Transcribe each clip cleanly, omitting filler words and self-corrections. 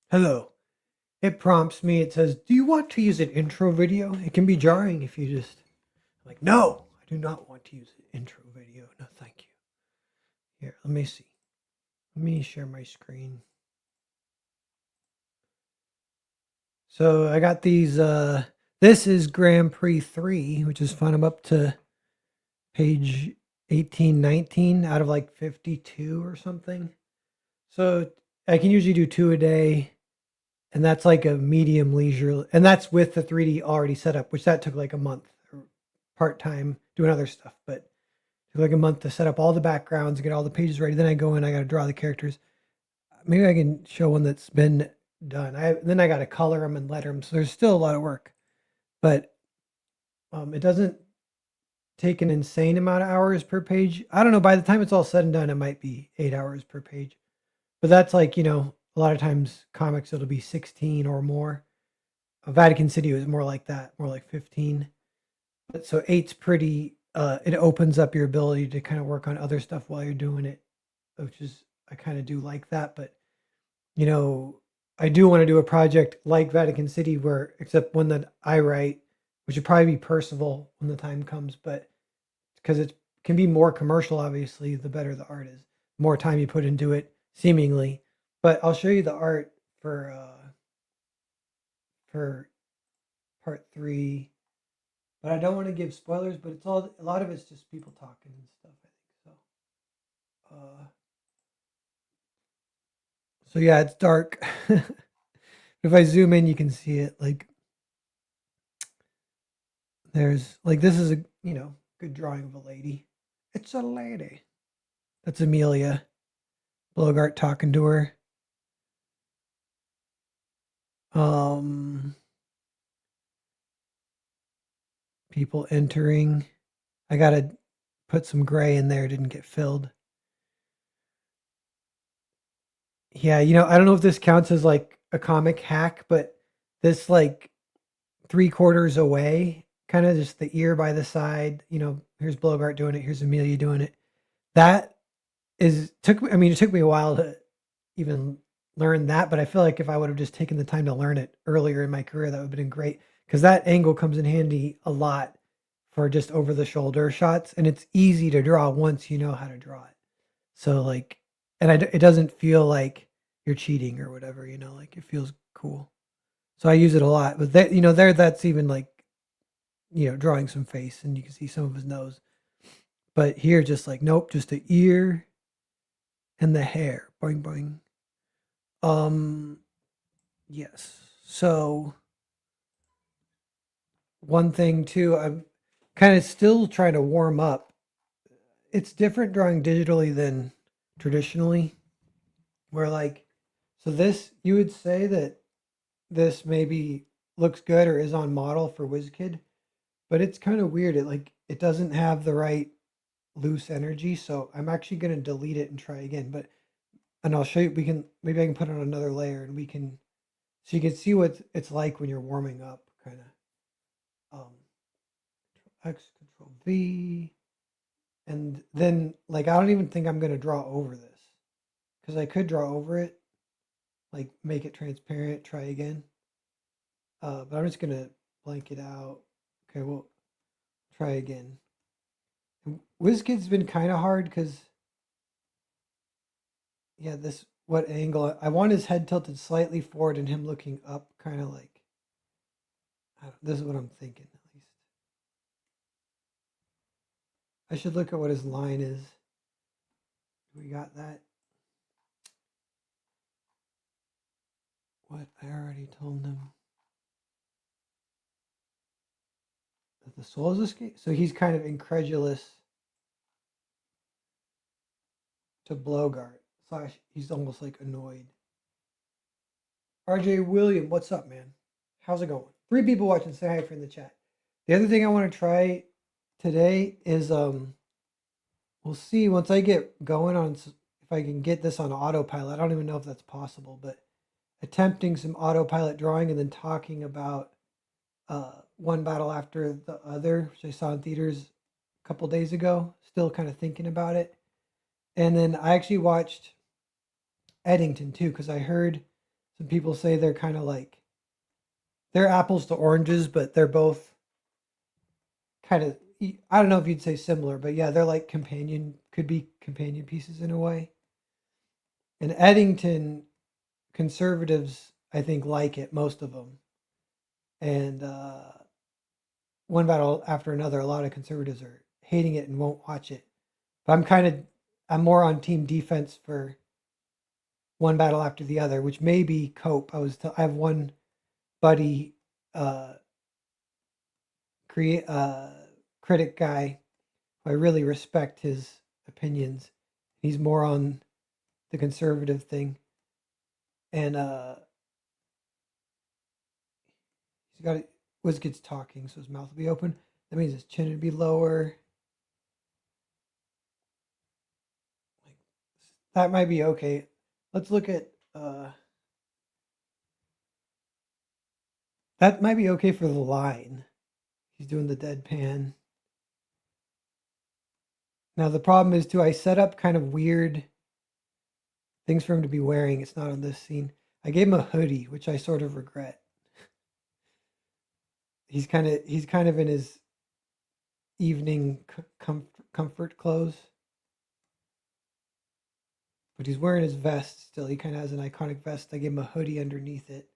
Hello. It prompts me. It says, "Do you want to use an intro video?" It can be jarring if you just like, "No, I do not want to use an intro video. No, thank you." Here, let me see. Let me share my screen. So I got these. This is Grand Prix 3, which is fun. I'm up to page 18, 19 out of like 52 or something. So I can usually do two a day. And that's like a medium leisure, and that's with the 3D already set up, which that took like a month or part time doing other stuff, but it took like a month to set up all the backgrounds, get all the pages ready. Then I go in, I got to draw the characters. Maybe I can show one that's been done. I got to color them and letter them. So there's still a lot of work, but it doesn't take an insane amount of hours per page. I don't know. By the time it's all said and done, it might be 8 hours per page, but that's like, a lot of times comics, it'll be 16 or more. Vatican City was more like that, more like 15. But so eight's pretty. It opens up your ability to kind of work on other stuff while you're doing it, which is I kind of do like that. But you know, I do want to do a project like Vatican City, where except one that I write, which would probably be Percival when the time comes. But because it can be more commercial, obviously, the better the art is. More time you put into it, seemingly. But I'll show you the art for part three. But I don't want to give spoilers, but it's all a lot of it's just people talking and stuff, I think. So yeah, it's dark. If I zoom in, you can see it. Like there's like this is a good drawing of a lady. It's a lady. That's Amelia Blogart talking to her. Um, People entering. I gotta put some gray in there. Didn't get filled. Yeah, I don't know if this counts as like a comic hack, but this like 3/4 away, kind of just the ear by the side. Here's Blogart doing it. Here's Amelia doing it. That took me. I mean, it took me a while to even learn that, but I feel like if I would have just taken the time to learn it earlier in my career, that would have been great because that angle comes in handy a lot for just over the shoulder shots, and it's easy to draw once you know how to draw it. So like, and it doesn't feel like you're cheating or whatever. Like it feels cool. So I use it a lot. But there that's even like drawing some face and you can see some of his nose. But here, just like, nope, just the ear and the hair. Boing, boing. Um, yes. So one thing too, I'm kind of still trying to warm up. It's different drawing digitally than traditionally, where like, so this, you would say that this maybe looks good or is on model for WizKid, but it's kind of weird. It doesn't have the right loose energy. So I'm actually going to delete it and try again. And I'll show you. Maybe I can put on another layer and so you can see what it's like when you're warming up. Kind of X Control V, and then like I don't even think I'm going to draw over this because I could draw over it, like make it transparent. Try again, but I'm just going to blank it out. Okay, we'll try again. WizKid's been kind of hard because yeah, what angle? I want his head tilted slightly forward and him looking up, kind of like. This is what I'm thinking, at least. I should look at what his line is. We got that. What I already told him that the souls escape. So he's kind of incredulous to Blogart. Slash, he's almost like annoyed. RJ William, what's up, man? How's it going? 3 people watching. Say hi for in the chat. The other thing I want to try today is we'll see once I get going on if I can get this on autopilot. I don't even know if that's possible, but attempting some autopilot drawing and then talking about one battle after the other, which I saw in theaters a couple days ago. Still kind of thinking about it. And then I actually watched Eddington too because I heard Some people say they're kind of like they're apples to oranges, but they're both kind of, I don't know if you'd say similar, but yeah, they're like could be companion pieces in a way. And Eddington, conservatives, I think, like it, most of them. And one battle after another, a lot of conservatives are hating it and won't watch it. But I'm more on team defense for one battle after the other, which may be cope. I have one buddy, uh, create critic guy. I really respect his opinions. He's more on the conservative thing, and he's got Wizkid's talking, so his mouth will be open. That means his chin would be lower. Like, that might be okay. Let's look at that might be okay for the line. He's doing the deadpan. Now the problem is too, I set up kind of weird things for him to be wearing. It's not on this scene. I gave him a hoodie, which I sort of regret. He's kind of in his evening comfort clothes, but he's wearing his vest still. He kind of has an iconic vest. I gave him a hoodie underneath it.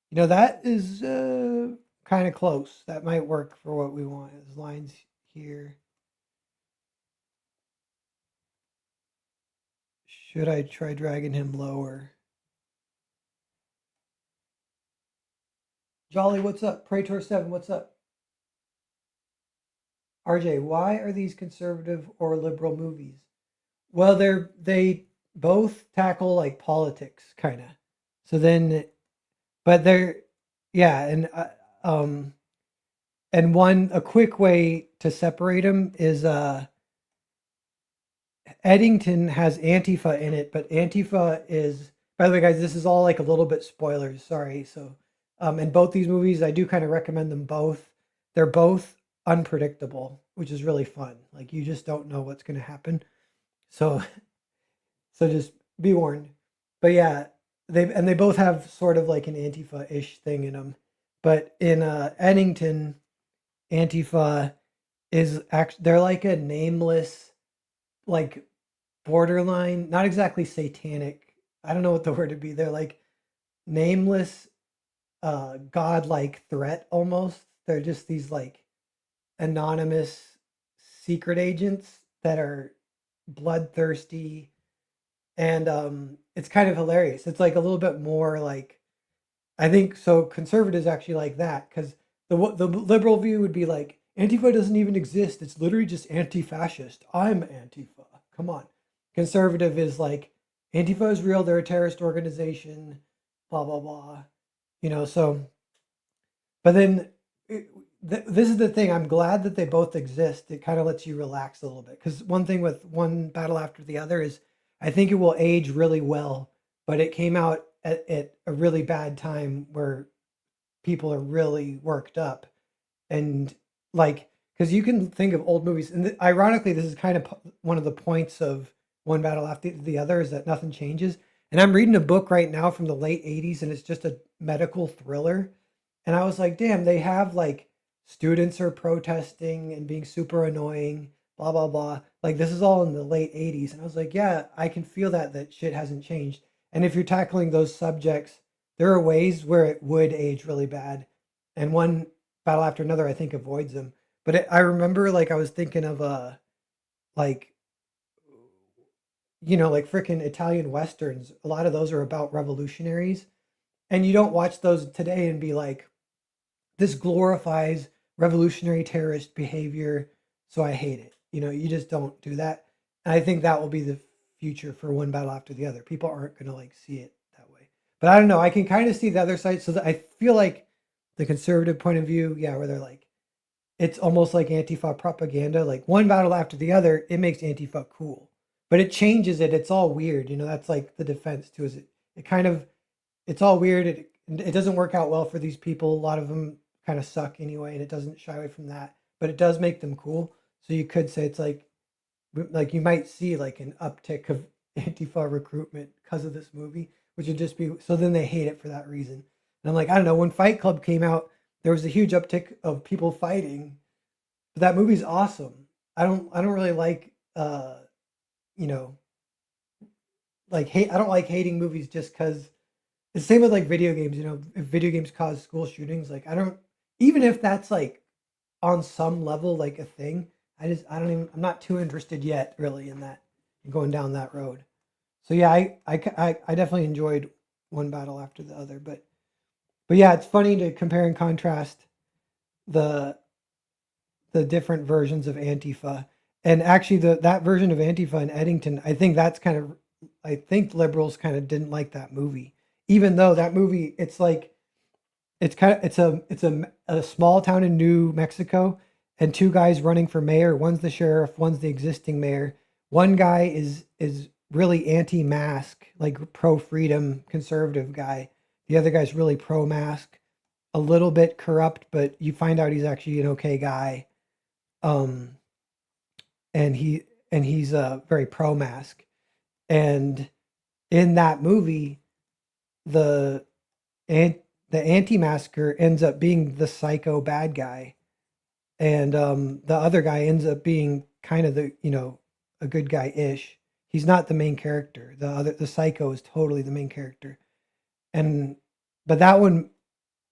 You know, that is kind of close. That might work for what we want. His lines here. Should I try dragging him lower? Jolly, what's up? Praetor7, what's up? RJ, why are these conservative or liberal movies? Well, they both tackle like politics, kind of. So then, but they're yeah, um, and one a quick way to separate them is Eddington has Antifa in it, but Antifa is, by the way, guys, this is all like a little bit spoilers. Sorry. So, in both these movies, I do kind of recommend them both. They're both unpredictable, which is really fun. Like you just don't know what's going to happen. So, so just be warned. But yeah, they both have sort of like an Antifa-ish thing in them. But in Eddington, Antifa is actually they're like a nameless, like borderline, not exactly satanic. I don't know what the word would be. They're like nameless, godlike threat almost. They're just these like anonymous secret agents that are bloodthirsty, and it's kind of hilarious. It's like a little bit more like, I think so. Conservatives actually like that because the liberal view would be like Antifa doesn't even exist. It's literally just anti-fascist. I'm Antifa. Come on. Conservative is like Antifa is real. They're a terrorist organization. Blah blah blah. You know. So, but then this is the thing. I'm glad that they both exist. It kind of lets you relax a little bit because one thing with one battle after the other is I think it will age really well, but it came out at a really bad time where people are really worked up and like because you can think of old movies and ironically this is kind of one of the points of one battle after the other is that nothing changes, and I'm reading a book right now from the late 80s and it's just a medical thriller, and I was like, damn, they have like students are protesting and being super annoying, blah blah blah, like this is all in the late 80s, and I was like, yeah, I can feel that shit hasn't changed, and if you're tackling those subjects there are ways where it would age really bad, and one battle after another I think avoids them. But I remember like I was thinking of like like freaking Italian westerns. A lot of those are about revolutionaries, and you don't watch those today and be like, this glorifies revolutionary terrorist behavior, so I hate it. You just don't do that. And I think that will be the future for one battle after the other. People aren't going to like see it that way. But I don't know. I can kind of see the other side. So that I feel like the conservative point of view, yeah, where they're like, it's almost like Antifa propaganda. Like one battle after the other, it makes Antifa cool, but it changes it. It's all weird. That's like the defense too. Is it kind of it's all weird. It doesn't work out well for these people. A lot of them kind of suck anyway, and it doesn't shy away from that. But it does make them cool. So you could say it's like you might see like an uptick of Antifa recruitment because of this movie, which would just be so then they hate it for that reason. And I'm like, I don't know. When Fight Club came out, there was a huge uptick of people fighting. But that movie's awesome. I don't really like you know like hate. I don't like hating movies just because it's the same with like video games. If video games cause school shootings, like I don't even if that's like on some level like a thing. I don't even I'm not too interested yet really in that going down that road. So yeah, I definitely enjoyed one battle after the other, but yeah, it's funny to compare and contrast the the different versions of Antifa. And actually that version of Antifa in Eddington, I think liberals kind of didn't like that movie. Even though that movie it's like it's a small town in New Mexico and two guys running for mayor. One's the sheriff, one's the existing mayor. One guy is really anti-mask, like pro-freedom conservative guy. The other guy's really pro-mask, a little bit corrupt, but you find out he's actually an okay guy. Um, and he's very pro-mask. And in that movie, the and the anti-masker ends up being the psycho bad guy, and the other guy ends up being kind of a good guy ish. He's not the main character. The psycho is totally the main character, and but that one,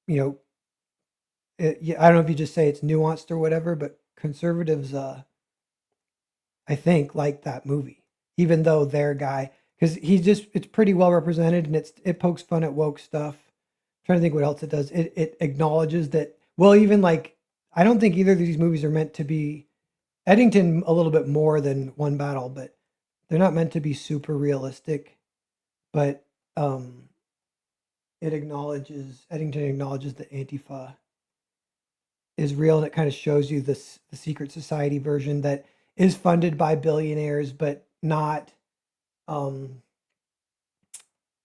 you know, I don't know if you just say it's nuanced or whatever, but conservatives, I think, like that movie, even though their guy, because it's pretty well represented and it pokes fun at woke stuff. I'm trying to think what else it does. It acknowledges that, well, even like, I don't think either of these movies are meant to be Eddington a little bit more than One Battle, but they're not meant to be super realistic. But um, Eddington acknowledges that Antifa is real, and it kind of shows you the secret society version that is funded by billionaires, but not um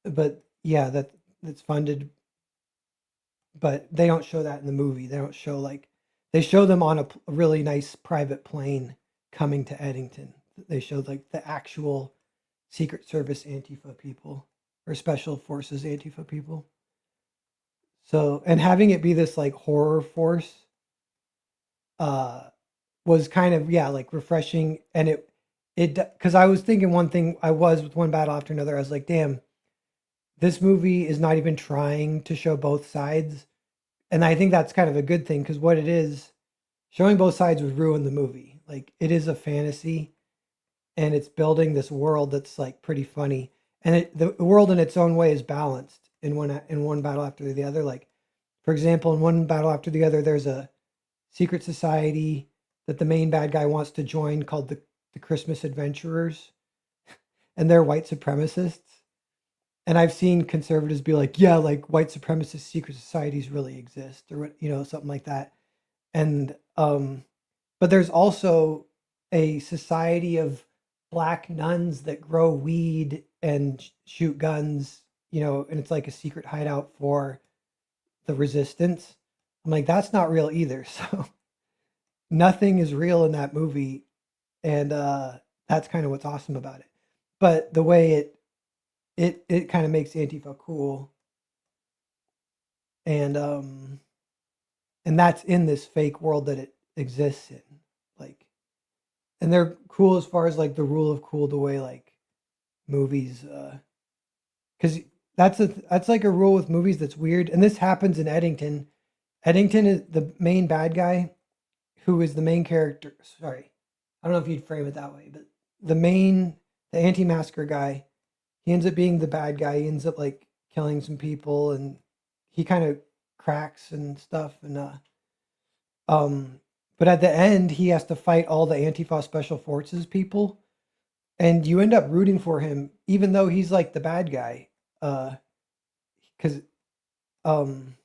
but yeah, that's funded, but they don't show that in the movie. They don't show like they show them on a really nice private plane coming to Eddington. They showed like the actual Secret Service Antifa people or Special Forces Antifa people. So, and having it be this like horror force uh was kind of, yeah, like refreshing. And it because I was thinking one thing, I was with one battle after another, I was like, damn, this movie is not even trying to show both sides. And I think that's kind of a good thing, because what it is, showing both sides would ruin the movie. Like, it is a fantasy and it's building this world that's like pretty funny. And the world in its own way is balanced in one battle after the other. Like, for example, in one battle after the other, there's a secret society that the main bad guy wants to join called the Christmas Adventurers, and they're white supremacists. And I've seen conservatives be like, yeah, like white supremacist secret societies really exist, or what, something like that. And but there's also a society of black nuns that grow weed and shoot guns, and it's like a secret hideout for the resistance. I'm like, that's not real either. So nothing is real in that movie, and that's kind of what's awesome about it. But the way it kind of makes Antifa cool, and that's in this fake world that it exists in, like, and they're cool as far as like the rule of cool, the way like movies, because that's like a rule with movies that's weird, and this happens in Eddington. Eddington is the main bad guy, who is the main character. Sorry, I don't know if you'd frame it that way, but the anti-masker guy, he ends up being the bad guy. He ends up like killing some people, and he kind of cracks and stuff. And um, but at the end, he has to fight all the Antifa Special Forces people, and you end up rooting for him, even though he's like the bad guy, because um,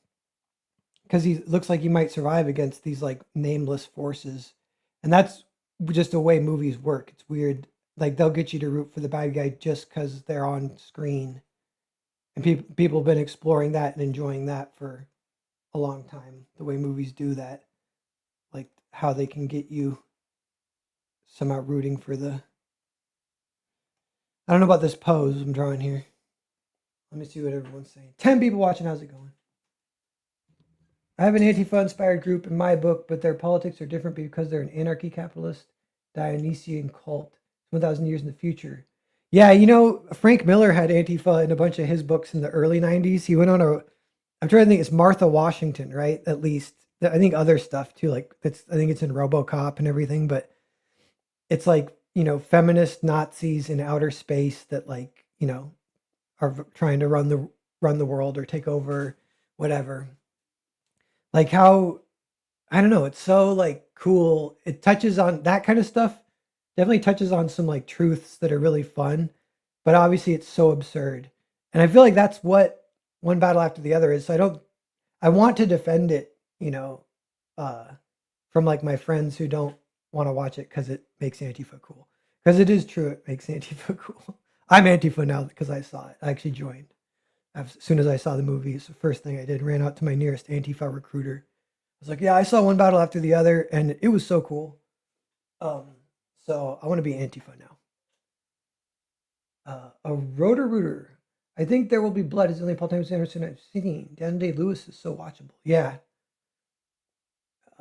because he looks like he might survive against these like nameless forces, and that's just the way movies work. It's weird. Like, they'll get you to root for the bad guy just because they're on screen, and people have been exploring that and enjoying that for a long time. The way movies do that, like how they can get you somehow rooting for the. I don't know about this pose I'm drawing here. Let me see what everyone's saying. 10 people watching. How's it going? I have an Antifa inspired group in my book, but their politics are different because they're an anarchy capitalist Dionysian cult 1,000 years in the future. Yeah, Frank Miller had Antifa in a bunch of his books in the early 90s. He went on I'm trying to think, it's Martha Washington, right? At least. I think other stuff too, like I think it's in Robocop and everything, but it's like, feminist Nazis in outer space that like, are trying to run the world or take over whatever. Like how I don't know, it's so like cool. It touches on that kind of stuff. Definitely touches on some like truths that are really fun, but obviously it's so absurd. And I feel like that's what one battle after the other is. So I want to defend it, uh from like my friends who don't want to watch it because it makes Antifa cool. Because it is true, it makes Antifa cool. I'm Antifa now because I saw it. I actually joined. As soon as I saw the movie, it's the first thing I did. Ran out to my nearest Antifa recruiter. I was like, yeah, I saw one battle after the other, and it was so cool. Um, so I want to be Antifa now. A Rotor Rooter. I think There Will Be Blood is the only Paul Thomas Anderson I've seen. Dan Day Lewis is so watchable. Yeah.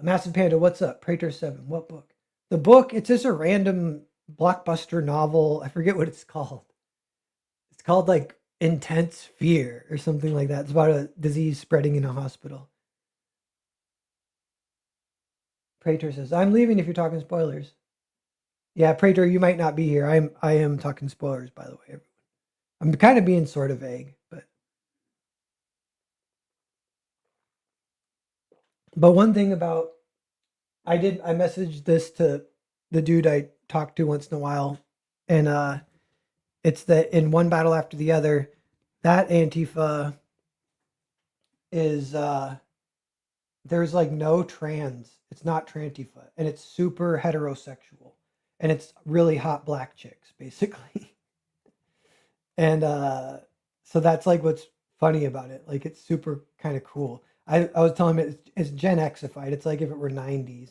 Massive Panda, what's up? Praetor 7, what book? The book, it's just a random blockbuster novel. I forget what it's called. It's called like Intense Fear or something like that. It's about a disease spreading in a hospital. Praetor says, I'm leaving if you're talking spoilers. Yeah, Praetor, you might not be here. I am talking spoilers, by the way. I'm kind of being sort of vague, but one thing about I messaged this to the dude I talk to once in a while, and it's that in one battle after the other, that Antifa is there's like no trans. It's not Trantifa, and it's super heterosexual, and it's really hot black chicks basically. And so that's like what's funny about it. Like it's super kind of cool. I was telling him it's Gen Xified. It's like if it were 90s.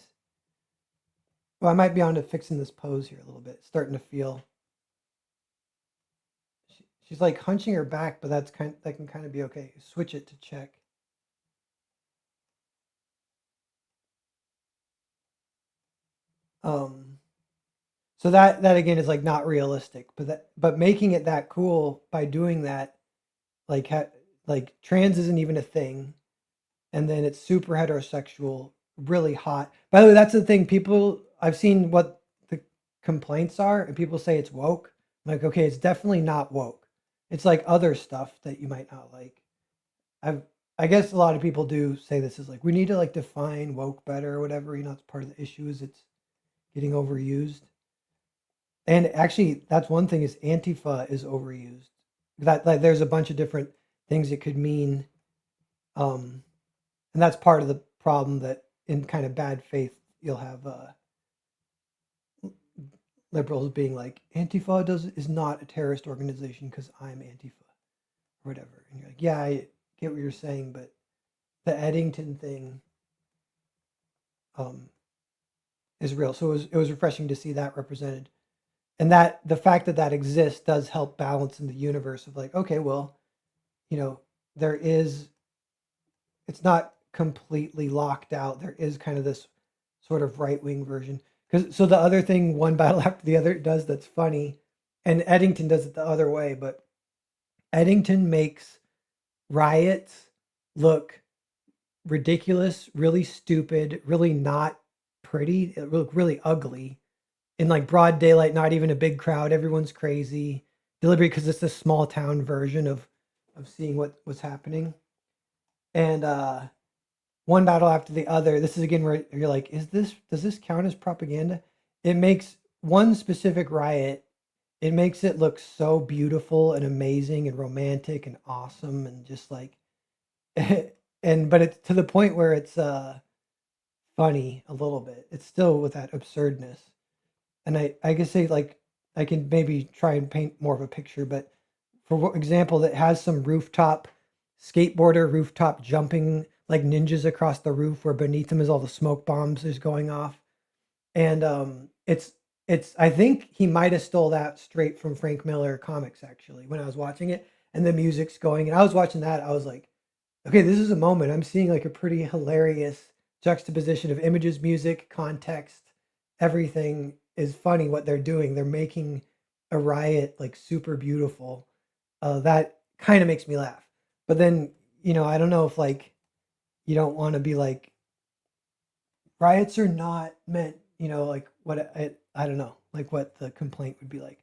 Well, I might be on to fixing this pose here a little bit. Starting to feel. She's like hunching her back, but that can kind of be okay. Switch it to check. Um, so that again is like not realistic, but making it that cool by doing that, like like trans isn't even a thing, and then it's super heterosexual, really hot. By the way, that's the thing. People, I've seen what the complaints are, and people say it's woke. I'm like, okay, it's definitely not woke. It's like other stuff that you might not like. I've, I guess a lot of people do say this is like we need to like define woke better or whatever. It's part of the issue is it's getting overused. And actually, that's one thing is Antifa is overused. That like there's a bunch of different things it could mean. Um, and that's part of the problem that in kind of bad faith you'll have liberals being like Antifa is not a terrorist organization because I'm Antifa or whatever, and you're like, yeah, I get what you're saying, but the Eddington thing um, is real. So it was refreshing to see that represented, and that the fact that that exists does help balance in the universe of like, okay, well, you know, there is it's not completely locked out. There is kind of this sort of right wing version. Because so the other thing, one battle after the other does that's funny, and Eddington does it the other way, but Eddington makes riots look ridiculous, really stupid, really not pretty, it look really ugly in like broad daylight, not even a big crowd, everyone's crazy, deliberate because it's a small town version of seeing what was happening. And one battle after the other. This is again where you're like, does this count as propaganda? It makes one specific riot, it makes it look so beautiful and amazing and romantic and awesome and just like and but it's to the point where it's funny a little bit. It's still with that absurdness. And I can say like I can maybe try and paint more of a picture, but for example, that has some rooftop skateboarder rooftop jumping like ninjas across the roof where beneath them is all the smoke bombs is going off. And it's I think he might have stole that straight from Frank Miller comics actually when I was watching it. and the music's going. And I was watching that. I was like, okay, this is a moment. I'm seeing like a pretty hilarious juxtaposition of images, music, context. Everything is funny what they're doing. They're making a riot like super beautiful. That kind of makes me laugh. But then, I don't know if like you don't want to be like riots are not meant, like what I don't know, like what the complaint would be like.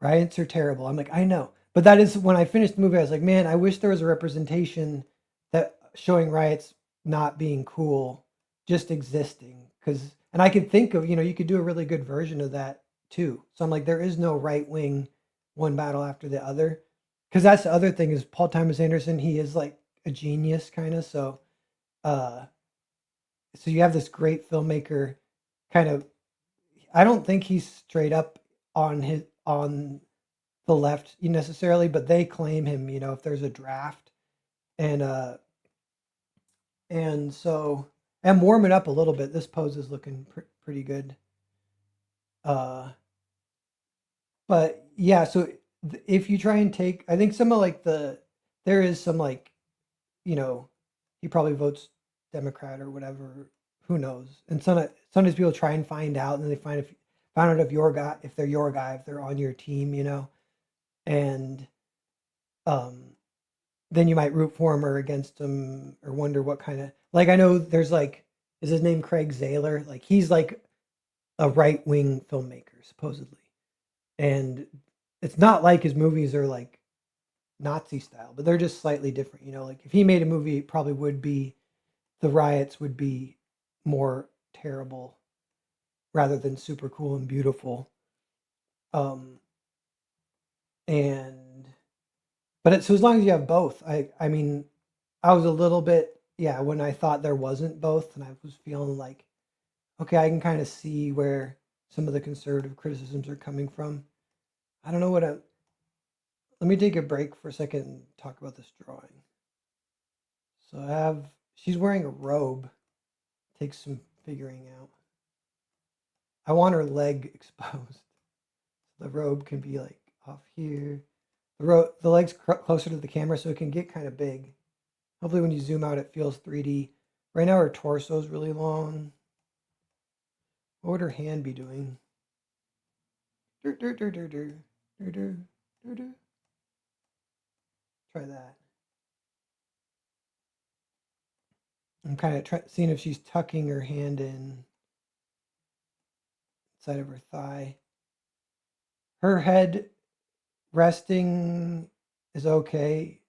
Riots are terrible. I'm like, I know. But that is when I finished the movie, I was like, man, I wish there was a representation that showing riots not being cool, just existing. And I could think of, you could do a really good version of that too. So I'm like, there is no right wing one battle after the other. Because that's the other thing is Paul Thomas Anderson, he is like a genius kind of. Uh, so you have this great filmmaker kind of, I don't think he's straight up on the left necessarily, but they claim him, if there's a draft. And so I'm warming up a little bit. This pose is looking pretty good. Uh but yeah, so if you try and take, I think some of like there is some like, you know, he probably votes Democrat or whatever, who knows. And sometimes people try and find out, and then they find out if your guy, if they're your guy, if they're on your team, and um then you might root for him or against him or wonder what kind of, like, I know there's like, is his name Craig Zahler? Like he's like a right wing filmmaker supposedly, and it's not like his movies are like Nazi style, but they're just slightly different. Like if he made a movie, it probably would be, the riots would be more terrible rather than super cool and beautiful. Um, and so as long as you have both, I mean, I was a little bit, yeah, when I thought there wasn't both, and I was feeling like, okay, I can kind of see where some of the conservative criticisms are coming from. I don't know what I. Let me take a break for a second and talk about this drawing. So she's wearing a robe. Takes some figuring out. I want her leg exposed. The robe can be like off here. The leg's closer to the camera, so it can get kind of big. Hopefully, when you zoom out, it feels 3D. Right now, her torso is really long. What would her hand be doing? Try that. I'm kind of seeing if she's tucking her hand in inside of her thigh. Her head resting is okay.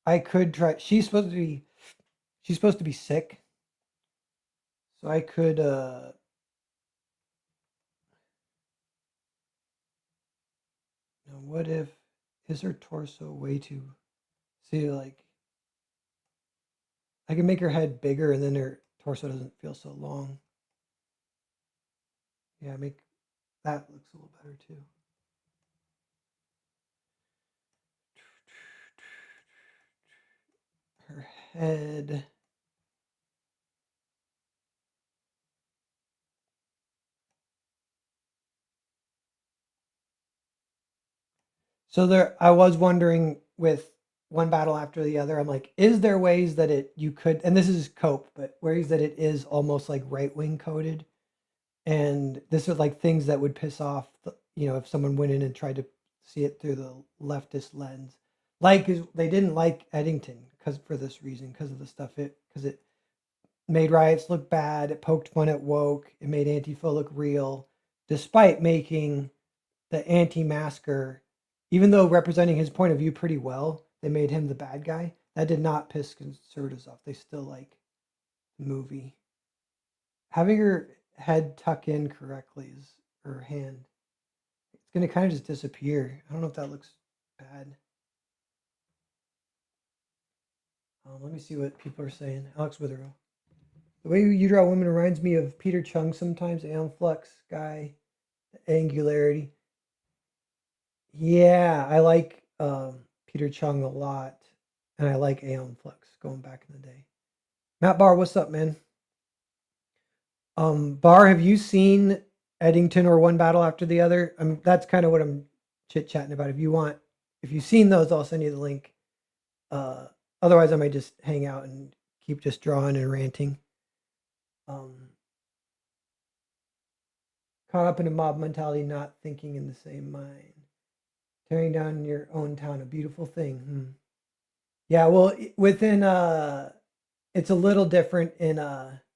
I could try. She's supposed to be sick, so I could. Now what if is her torso way too? See, like I can make her head bigger, and then her torso doesn't feel so long. Yeah, make that looks a little better too. Her head. So I was wondering with one battle after the other, I'm like, is there ways that you could, and this is cope, but ways that it is almost like right wing coded, and this is like things that would piss off, if someone went in and tried to see it through the leftist lens, like they didn't like Eddington because for this reason, because of the stuff because it made riots look bad, it poked fun at woke, it made Antifa look real, despite making the anti-masker, even though representing his point of view pretty well, they made him the bad guy. That did not piss conservatives off. They still like the movie. Having her head tuck in correctly is her hand. It's gonna kind of just disappear. I don't know if that looks bad. Let me see what people are saying. Alex Withero. The way you draw women reminds me of Peter Chung sometimes. Aeon Flux guy, angularity. Yeah, I like Peter Chung a lot, and I like Aeon Flux going back in the day. Matt Barr, what's up, man? Barr, have you seen Eddington or One Battle After the Other? That's kind of what I'm chit chatting about. if you've seen those, I'll send you the link. Otherwise, I might just hang out and keep just drawing and ranting. Um, Caught up in a mob mentality, not thinking in the same mind. Tearing down your own town, a beautiful thing. Hmm. Yeah, well, within it's a little different in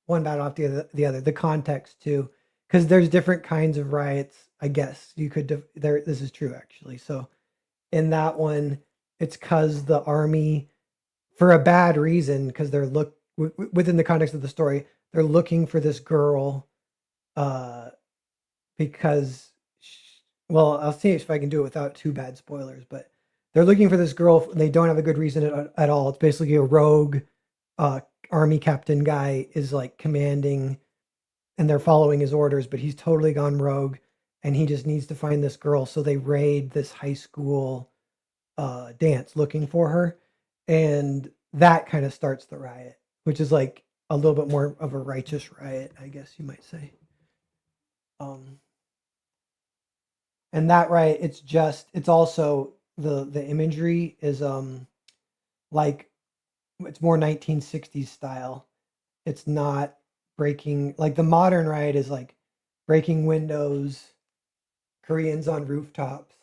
one battle after the other. The context too, because there's different kinds of riots. I guess you could there. This is true actually. So in that one, it's because the army, for a bad reason, because they're within the context of the story, they're looking for this girl, uh, because well, I'll see if I can do it without too bad spoilers, but they're looking for this girl. And they don't have a good reason at all. It's basically a rogue uh, army captain guy is like commanding, and they're following his orders, but he's totally gone rogue, and he just needs to find this girl. So they raid this high school dance looking for her, and that kind of starts the riot, which is like a little bit more of a righteous riot, I guess you might say. Um, and that riot, it's also the imagery is like it's more 1960s style. It's not breaking like the modern riot is like breaking windows, Koreans on rooftops.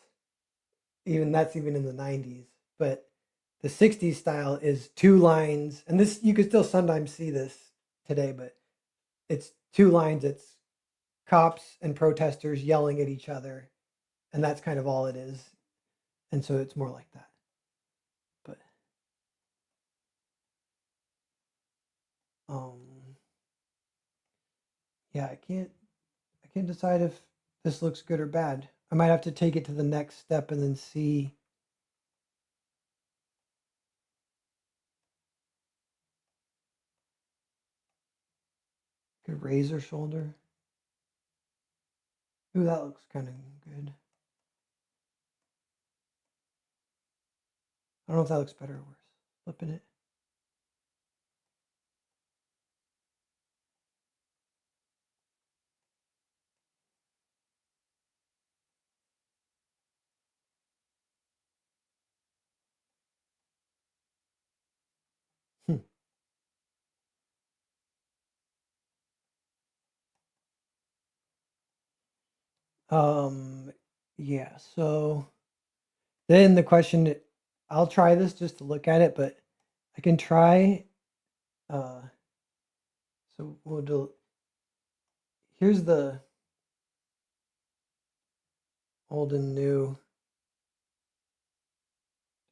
Even that's even in the 90s. But the 60s style is two lines, and this you could still sometimes see this today, but it's two lines. It's cops and protesters yelling at each other, and that's kind of all it is. And so it's more like that. But um yeah, I can't decide if this looks good or bad. I might have to take it to the next step and then see. Could raise her shoulder. Ooh, that looks kind of good. I don't know if that looks better or worse. Flipping it. Hmm. Um, yeah. So then the question, I'll try this just to look at it, but I can try. Uh, so we'll do. Here's the old and new.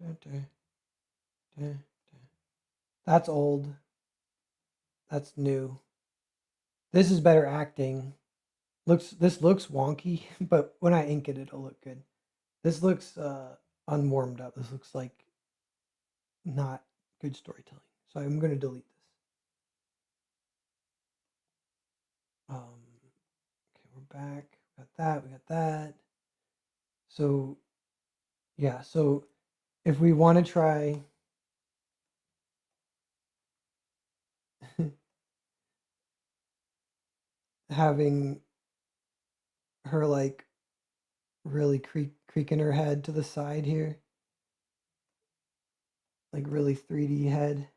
Dun, dun, dun. That's old. That's new. This is better acting. This looks wonky, but when I ink it, it'll look good. This looks unwarmed up. This looks like not good storytelling. So I'm going to delete this. Okay, we're back. We got that. We got that. So yeah. So if we want to try having her like really creaking her head to the side here, like really 3D head,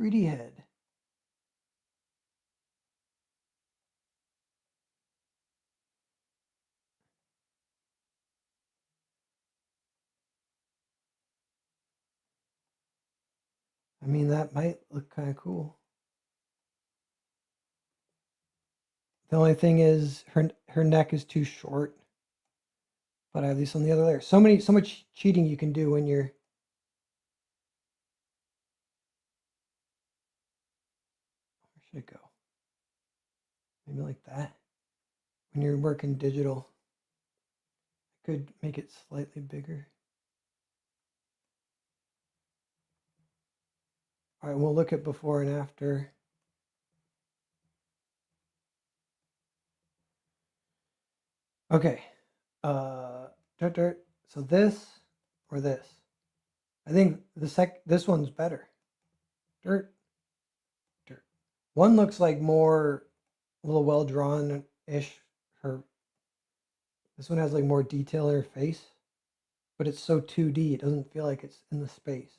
3D head. I mean, that might look kind of cool. The only thing is her neck is too short, but I have these on the other layer. So much cheating you can do when you're. Where should it go? Maybe like that. When you're working digital, I could make it slightly bigger. All right, we'll look at before and after. Okay. Dirt, dirt. So this or this? I think this one's better. Dirt, dirt. One looks like more a little well drawn ish. Her This one has like more detail in her face. but it's so 2D, it doesn't feel like it's in the space.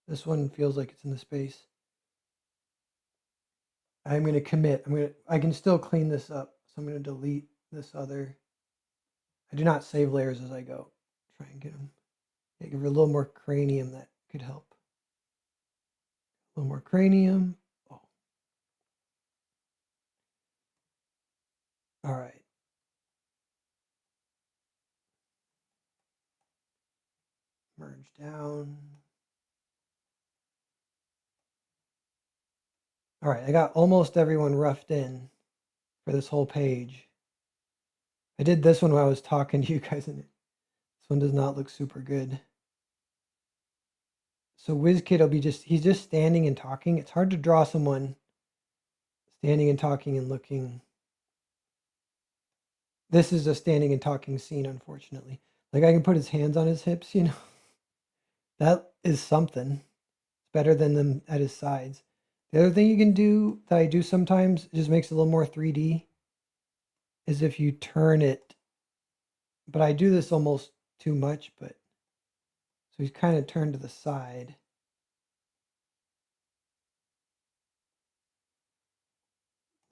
This one feels like it's in the space. I'm going to commit. I can still clean this up. So I'm going to delete this other. I do not save layers as I go. Try and get them. Yeah, give her a little more cranium, that could help. A little more cranium. Oh. All right. Merge down. All right, I got almost everyone roughed in for this whole page. I did this one while I was talking to you guys, and this one does not look super good. So WizKid will be he's just standing and talking. It's hard to draw someone standing and talking and looking. This is a standing and talking scene, unfortunately. Like, I can put his hands on his hips, you know. That is something. It's better than them at his sides. The other thing you can do that I do sometimes, it just makes it a little more 3D, is if you turn it. But I do this almost too much, but so he's kind of turned to the side.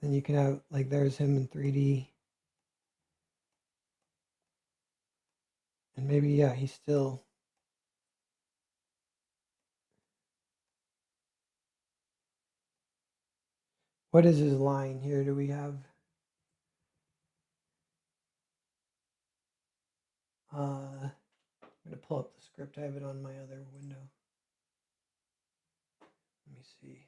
Then you can have, like, there's him in 3D. And maybe, yeah, he's still. What is his line here? Do we have? I'm going to pull up the script. I have it on my other window. Let me see.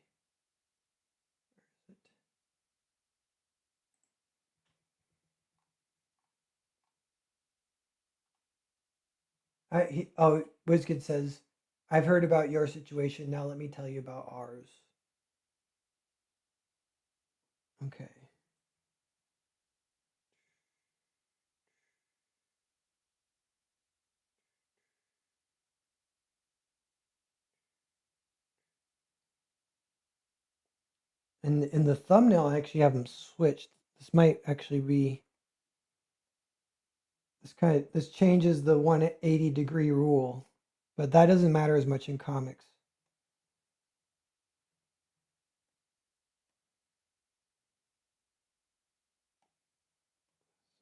WizKid says, I've heard about your situation. Now let me tell you about ours. Okay. And in the thumbnail, I actually have them switched. This might actually be, this changes the 180-degree rule, but that doesn't matter as much in comics.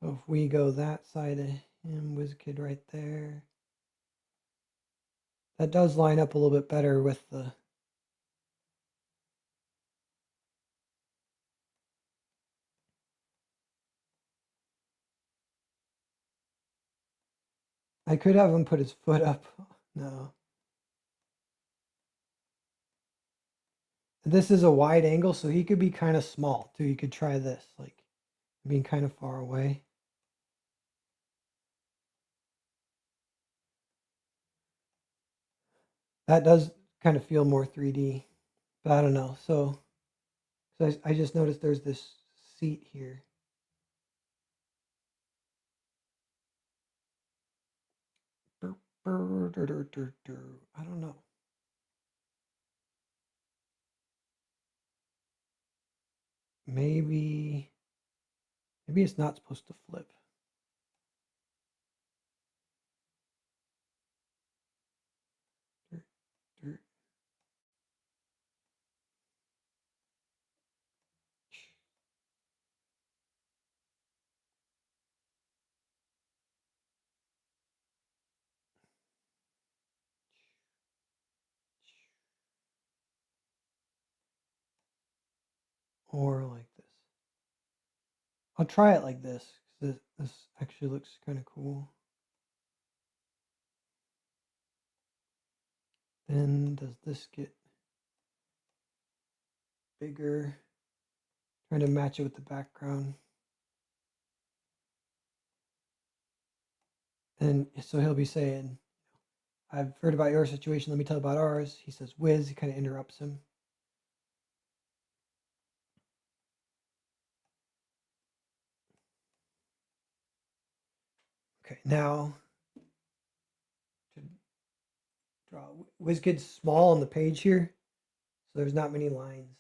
So if we go that side of him, WizKid right there, that does line up a little bit better with the. I could have him put his foot up. No. This is a wide angle, so he could be kind of small too. You could try this, like being kind of far away. That does kind of feel more 3D, but I don't know. So I just noticed there's this seat here. I don't know. Maybe it's not supposed to flip. Or like this. I'll try it like this. This actually looks kind of cool. Then does this get bigger? Trying to match it with the background. And so he'll be saying, I've heard about your situation. Let me tell you about ours. He says, Wiz. He kind of interrupts him. Okay, now to draw. WizKid's small on the page here, so there's not many lines.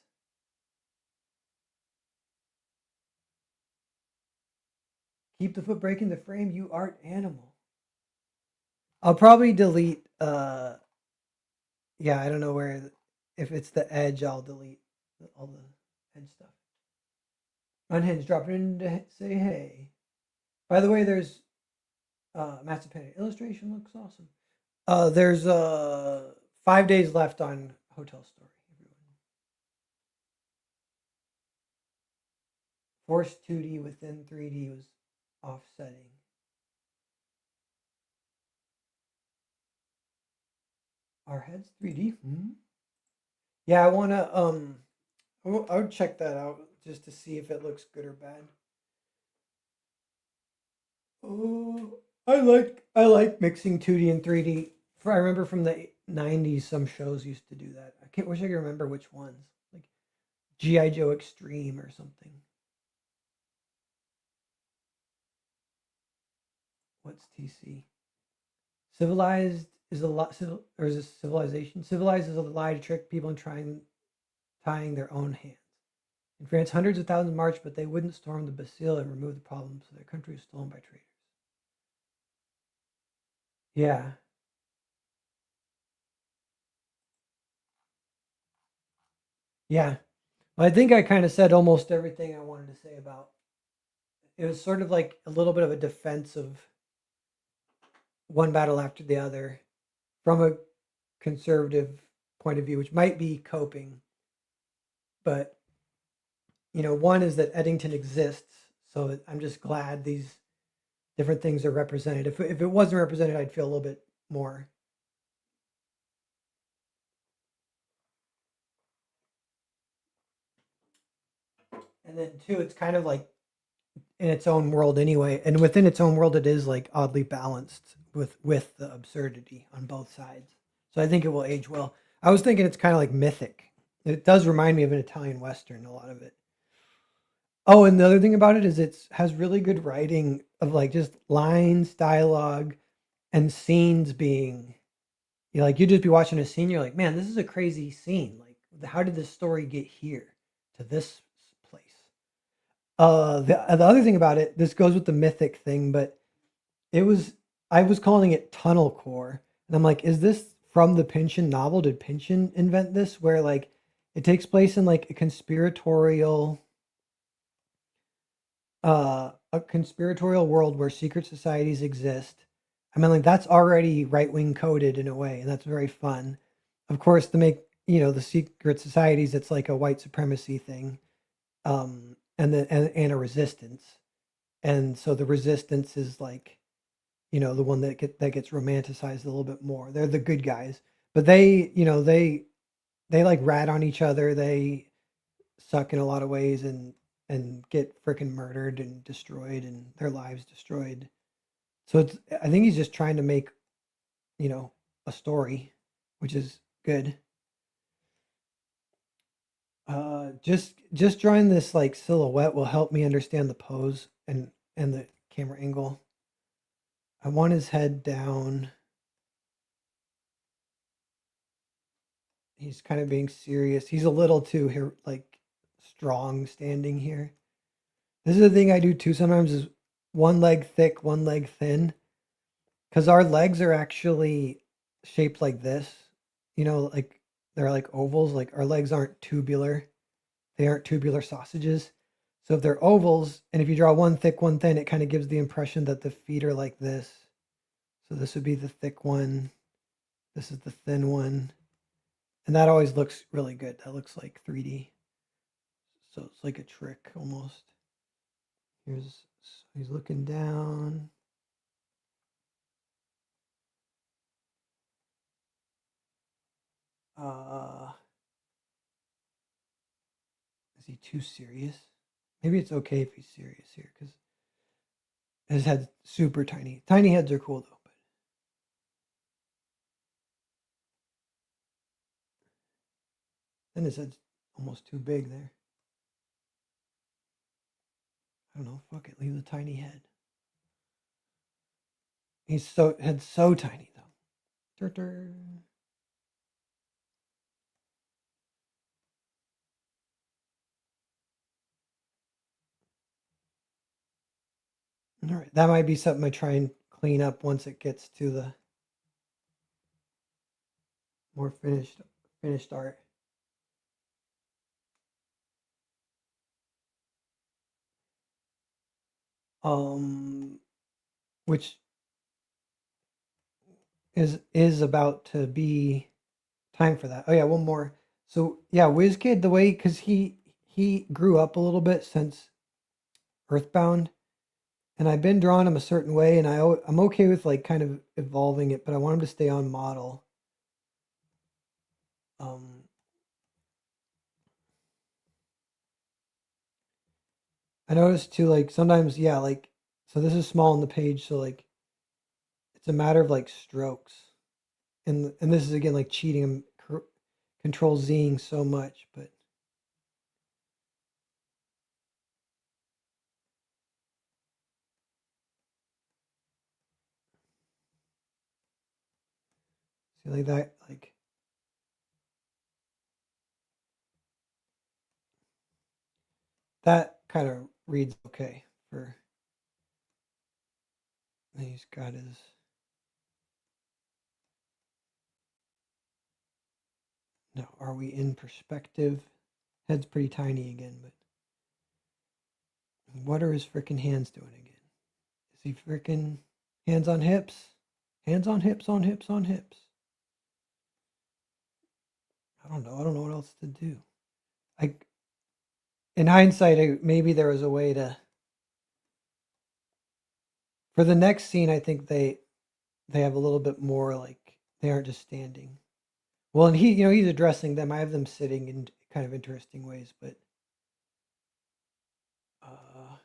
Keep the foot breaking the frame, you art animal. I'll probably delete. Yeah, I don't know where. If it's the edge, I'll delete all the edge stuff. Unhinged, drop it in to say hey. By the way, there's Master Painting illustration looks awesome. There's 5 days left on Hotel Story. Forced 2D within 3D was offsetting. Our heads 3D. Hmm? Yeah, I wanna I would check that out just to see if it looks good or bad. Oh, I like mixing 2D and 3D. I remember from the 90s, some shows used to do that. I can't wish I could remember which ones, like GI Joe Extreme or something. What's TC? Civilized is a lot, or is this civilization? Civilized is a lie to trick people into tying their own hands. In France, hundreds of thousands marched, but they wouldn't storm the Bastille and remove the problem, so their country was stolen by traitors. Yeah, yeah. Well, I think I kind of said almost everything I wanted to say about it. Was sort of like a little bit of a defense of one battle after the other from a conservative point of view, which might be coping, but one is that Eddington exists, so I'm just glad these different things are represented. If it wasn't represented, I'd feel a little bit more. And then two, it's kind of like in its own world anyway, and within its own world, it is like oddly balanced with the absurdity on both sides. So I think it will age well. I was thinking it's kind of like mythic. It does remind me of an Italian Western, a lot of it. Oh, and the other thing about it is it has really good writing of like just lines, dialogue, and scenes being like you'd just be watching a scene, you're like, man, this is a crazy scene. Like, how did this story get here to this place? The other thing about it, this goes with the mythic thing, but it was I was calling it tunnel core, and I'm like, is this from the Pynchon novel? Did Pynchon invent this? Where like it takes place in like a conspiratorial world where secret societies exist. I mean, like that's already right wing coded in a way, and that's very fun. Of course, to make the secret societies, it's like a white supremacy thing, and a resistance, and so the resistance is like the one that gets romanticized a little bit more. They're the good guys, but they like rat on each other. They suck in a lot of ways and get freaking murdered and destroyed and their lives destroyed. So I think he's just trying to make, you know, a story, which is good. Just drawing this like silhouette will help me understand the pose and the camera angle. I want his head down. He's kind of being serious. He's a little too here like strong standing here. This is the thing I do too sometimes is one leg thick, one leg thin. Because our legs are actually shaped like this. Like they're like ovals. Like our legs aren't tubular. They aren't tubular sausages. So if they're ovals, and if you draw one thick, one thin, it kind of gives the impression that the feet are like this. So this would be the thick one. This is the thin one. And that always looks really good. That looks like 3D. So it's like a trick almost. He's looking down. Uh, is he too serious? Maybe it's okay if he's serious here because his head's super tiny. Tiny heads are cool though. But then his head's almost too big there. I don't know. Fuck it. Leave the tiny head. Head's so tiny though. Tur-tur. All right, that might be something I try and clean up once it gets to the more finished art. Um, which is about to be time for that. Oh yeah, one more. So yeah, WizKid, the way because he grew up a little bit since Earthbound, and I've been drawing him a certain way, and I'm okay with like kind of evolving it, but I want him to stay on model. Um, I noticed too, like sometimes, yeah, like so this is small on the page, so like it's a matter of like strokes, and this is again like cheating him, control Zing so much, but see like that, like that kind of reads okay for. He's got his. Now, are we in perspective? Head's pretty tiny again, but what are his freaking hands doing again? Is he freaking hands on hips? Hands on hips, on hips, on hips. I don't know. I don't know what else to do. I, in hindsight, maybe there was a way to. For the next scene, I think they have a little bit more like they aren't just standing. Well, and he's addressing them. I have them sitting in kind of interesting ways, but uh,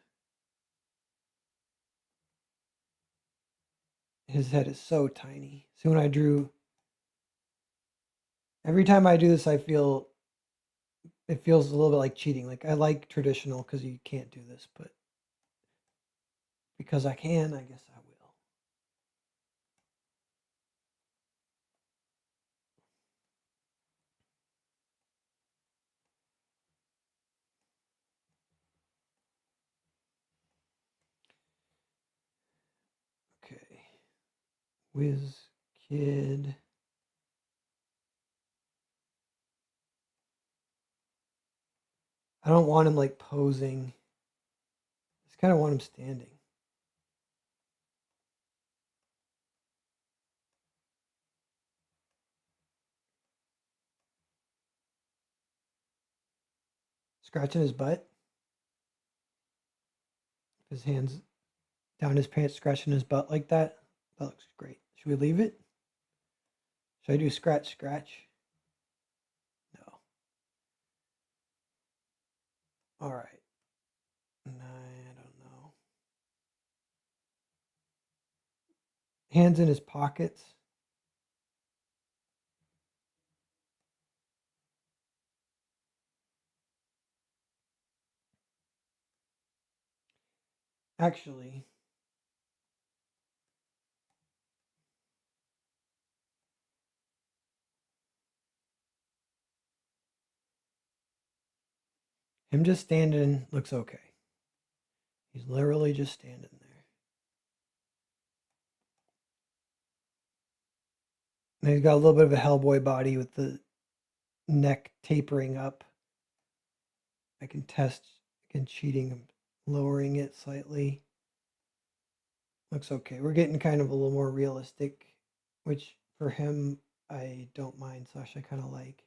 his head is so tiny. So when I drew, every time I do this, I feel it feels a little bit like cheating. Like I like traditional because you can't do this, but because I can, I guess I will. Okay, Whiz Kid. I don't want him like posing. I just kind of want him standing. Scratching his butt, his hands down his pants, scratching his butt like that. That looks great. Should we leave it? Should I do scratch, scratch? No. All right. I don't know. Hands in his pockets. Actually, him just standing looks okay. He's literally just standing there. And he's got a little bit of a Hellboy body with the neck tapering up. I can test, again, cheating, lowering it slightly. Looks okay. We're getting kind of a little more realistic, which for him, I don't mind. Slash, I kind of like.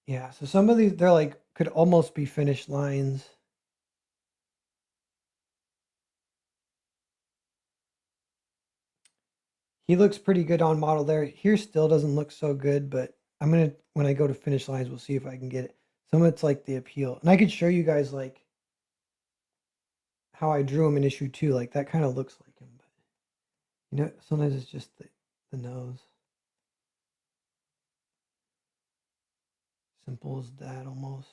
Yeah, so some of these, they're like, could almost be finished lines. He looks pretty good on model there. Here still doesn't look so good, but I'm gonna when I go to finish lines, we'll see if I can get it. Some of it's like the appeal, and I could show you guys like how I drew him in issue 2. Like that kind of looks like him, but sometimes it's just the nose. Simple as that almost.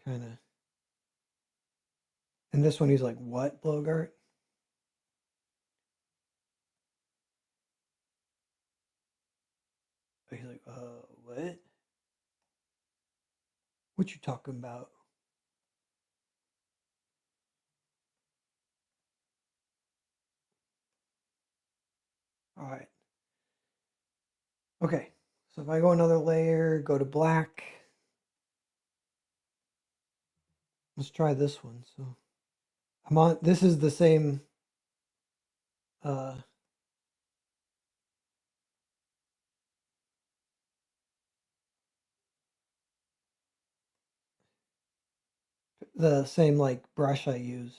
Kind of. And this one, he's like, "What, Blogart?" He's like, what? What you talking about?" All right. Okay. So if I go another layer, go to black. Let's try this one. So I'm on, this is the same, uh, the same like brush I use.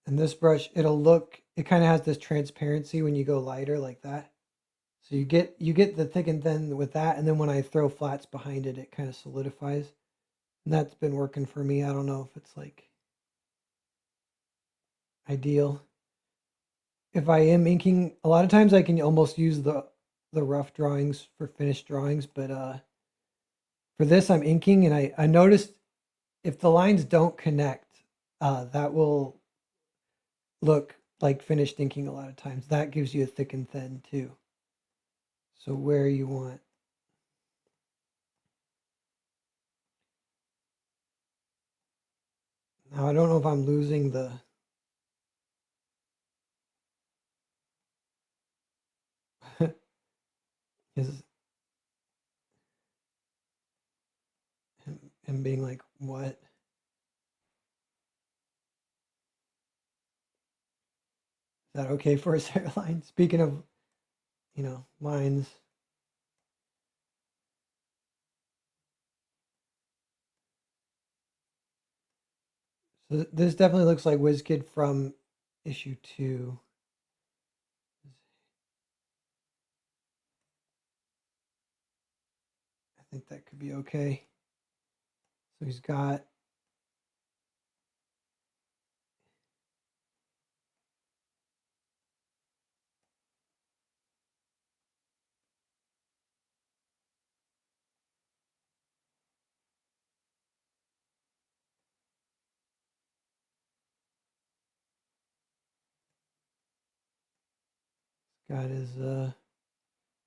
And this brush, it'll look, it kind of has this transparency when you go lighter like that. So you get the thick and thin with that, and then when I throw flats behind it, it kind of solidifies. And that's been working for me. I don't know if it's like ideal. If I am inking, a lot of times I can almost use the rough drawings for finished drawings, but for this I'm inking, and I noticed if the lines don't connect, that will look like finished inking a lot of times. That gives you a thick and thin too. So where you want. Now I don't know if I'm losing the his him being like, what? Is that okay for a hairline? Speaking of, lines. So this definitely looks like WizKid from issue 2. I think that could be okay. So he's got got his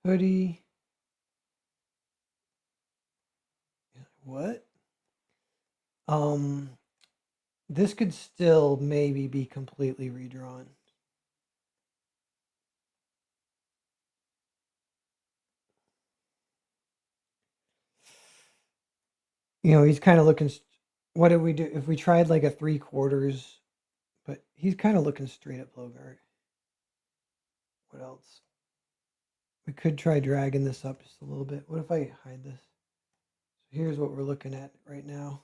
hoodie. What? Um, this could still maybe be completely redrawn. He's kind of looking. What did we do if we tried like a 3/4? But he's kind of looking straight at Bogart. What else? We could try dragging this up just a little bit. What if I hide this? So here's what we're looking at right now.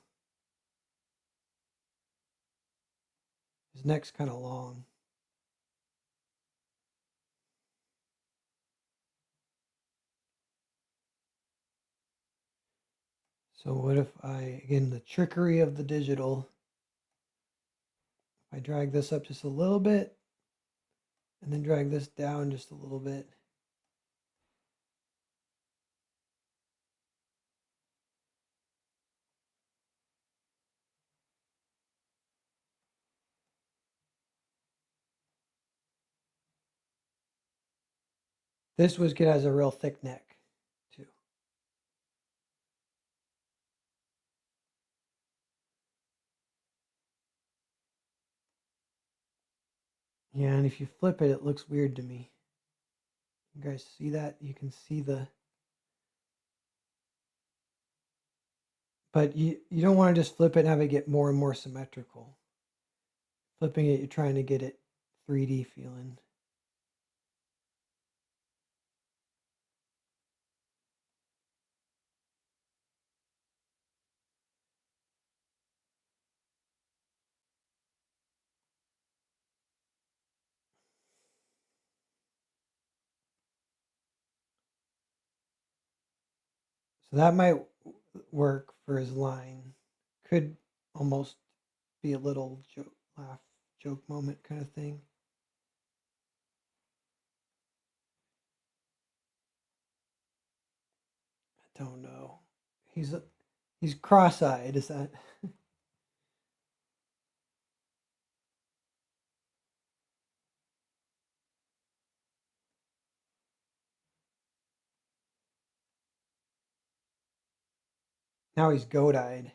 His neck's kind of long. So what if again, the trickery of the digital, if I drag this up just a little bit and then drag this down just a little bit. This was good, has a real thick neck too. Yeah, and if you flip it, it looks weird to me. You guys see that? You can see but you don't want to just flip it and have it get more and more symmetrical. Flipping it, you're trying to get it 3D feeling. So that might work for his line. Could almost be a little joke, laugh, joke moment kind of thing. I don't know. He's he's cross-eyed. Is that? Now he's goat-eyed.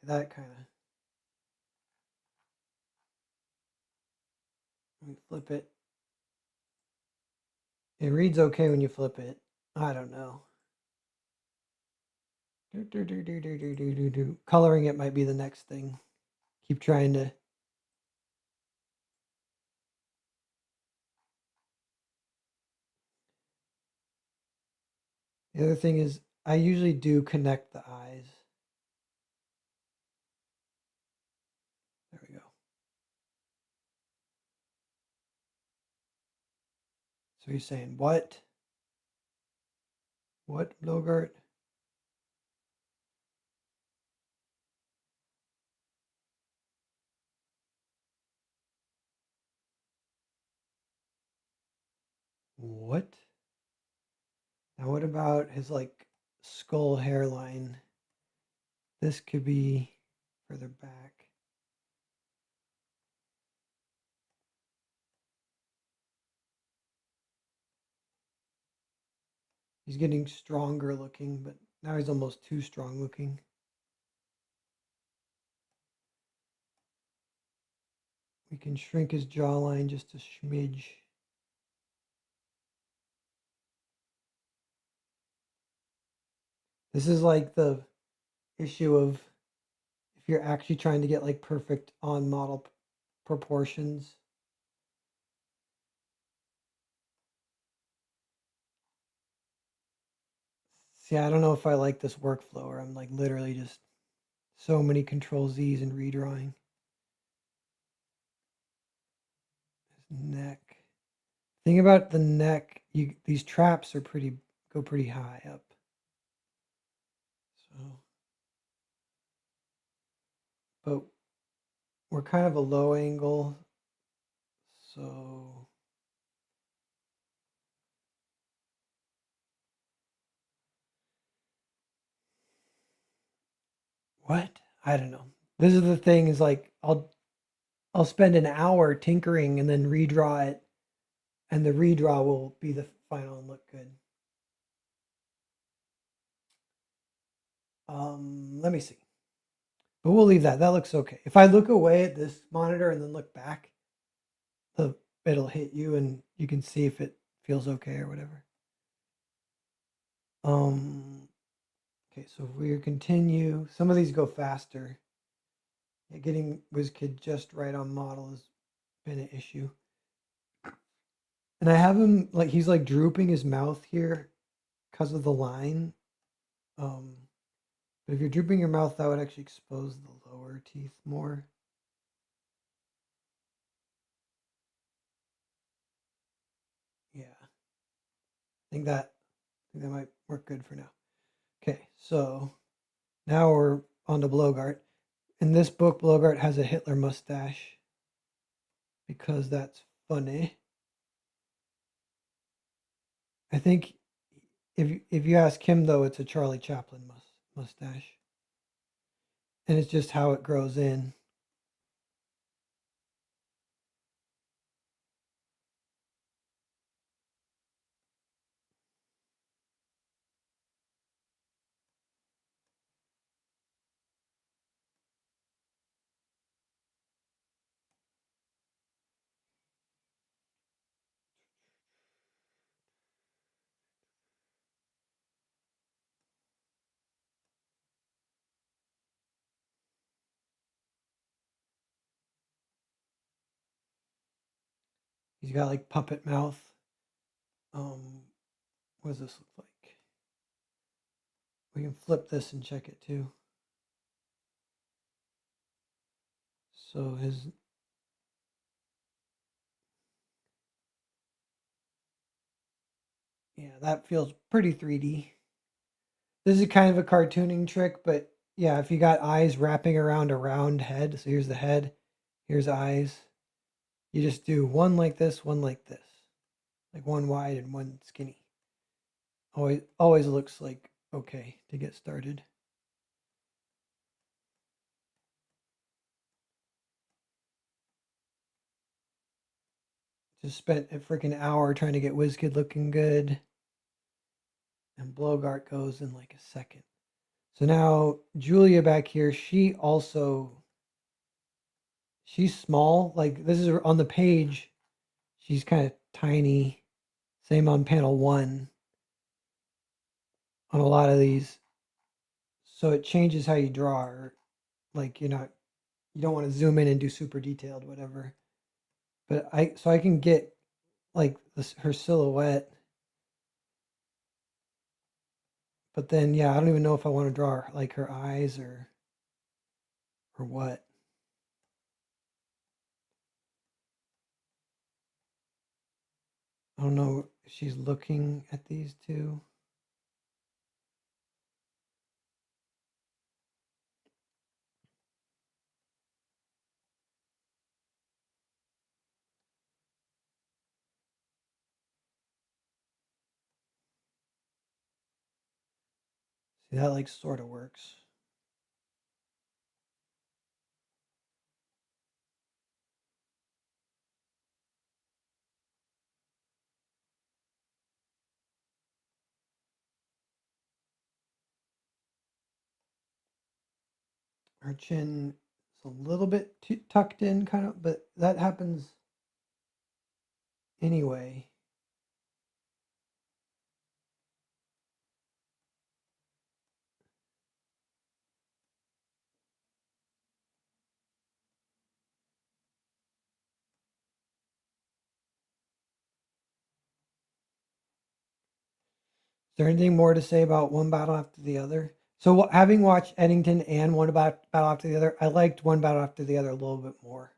that kind of. Let me flip it. It reads okay when you flip it. I don't know. Coloring it might be the next thing. Keep trying to. The other thing is, I usually do connect the eyes. There we go. So you're saying what? What, Blogart? What? Now what about his like skull hairline? This could be further back. He's getting stronger looking, but now he's almost too strong looking. We can shrink his jawline just a smidge. This is like the issue of if you're actually trying to get like perfect on model proportions. See, I don't know if I like this workflow where I'm like literally just so many control Z's and redrawing. His neck. Thing about the neck, these traps are go pretty high up. So, but we're kind of a low angle, so what? I don't know. This is the thing is like I'll spend an hour tinkering and then redraw it, and the redraw will be the final and look good. Let me see. But we'll leave that. That looks okay. If I look away at this monitor and then look back, the it'll hit you and you can see if it feels okay or whatever. Okay, so if we continue, some of these go faster. Yeah, getting WizKid just right on model has been an issue. And I have him like he's like drooping his mouth here because of the line. Um, but if you're drooping your mouth, that would actually expose the lower teeth more. Yeah, I think that might work good for now. Okay, so now we're on to Blogart. In this book, Blogart has a Hitler mustache because that's funny. I think if you ask him though, it's a Charlie Chaplin mustache, and it's just how it grows in. He's got like puppet mouth. What does this look like? We can flip this and check it too. So his yeah, that feels pretty 3D. This is kind of a cartooning trick, but yeah, if you got eyes wrapping around a round head, so here's the head, here's eyes. You just do one like this, like one wide and one skinny. Always looks like okay to get started. Just spent a freaking hour trying to get WizKid looking good, and Blogart goes in like a second. So now Julia back here, she's small. Like this is on the page, she's kind of tiny. Same on panel 1 on a lot of these. So it changes how you draw her. Like you don't want to zoom in and do super detailed, whatever. But I can get like her silhouette. But then, yeah, I don't even know if I want to draw like her eyes or what. I don't know if she's looking at these two. See, that like sort of works. Her chin is a little bit tucked in, kind of, but that happens anyway. Is there anything more to say about One Battle After the Other? So, having watched Eddington and Battle After the Other, I liked One Battle After the Other a little bit more.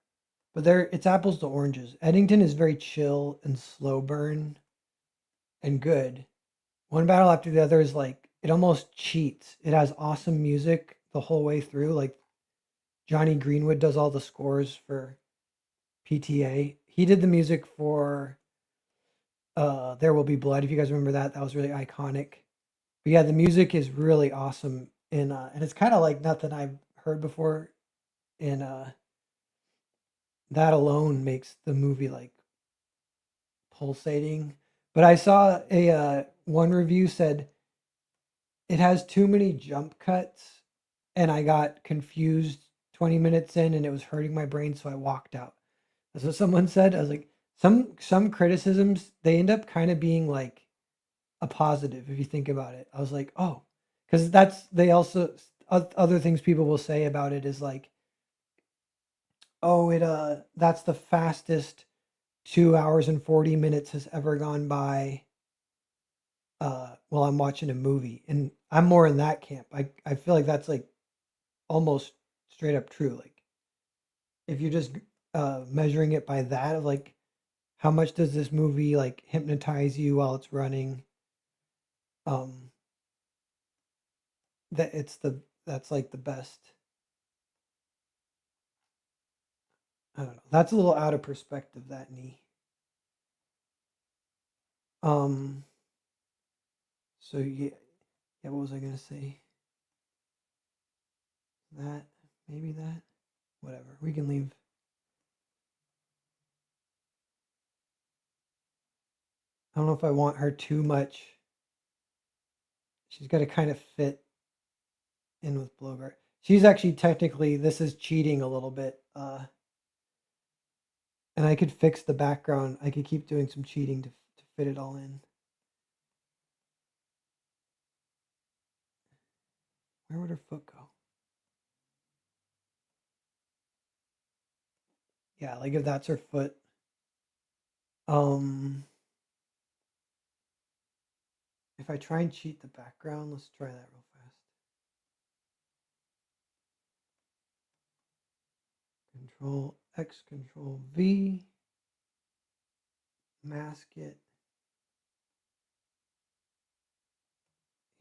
But it's apples to oranges. Eddington is very chill and slow burn and good. One Battle After the Other is like it almost cheats. It has awesome music the whole way through. Like Johnny Greenwood does all the scores for PTA. He did the music for There Will Be Blood. If you guys remember that, that was really iconic. But yeah, the music is really awesome and it's kind of like nothing I've heard before. And that alone makes the movie like pulsating. But I saw a one review said it has too many jump cuts, and I got confused 20 minutes in, and it was hurting my brain, so I walked out. That's what someone said. I was like, some criticisms they end up kind of being like a positive if you think about it. I was like, oh, because they also other things people will say about it is like, oh, it that's the fastest 2 hours and 40 minutes has ever gone by while I'm watching a movie. And I'm more in that camp. I feel like that's like almost straight up true. Like if you're just measuring it by that, of like how much does this movie like hypnotize you while it's running? Um, that's like the best. I don't know. That's a little out of perspective. That knee. Um. So yeah, yeah. What was I gonna say? That maybe that. Whatever. We can leave. I don't know if I want her too much. She's got to kind of fit in with Blowguard. She's actually technically this is cheating a little bit. And I could fix the background. I could keep doing some cheating to fit it all in. Where would her foot go? Yeah, like if that's her foot. Um, if I try and cheat the background, let's try that real fast. Control X, Control V, mask it.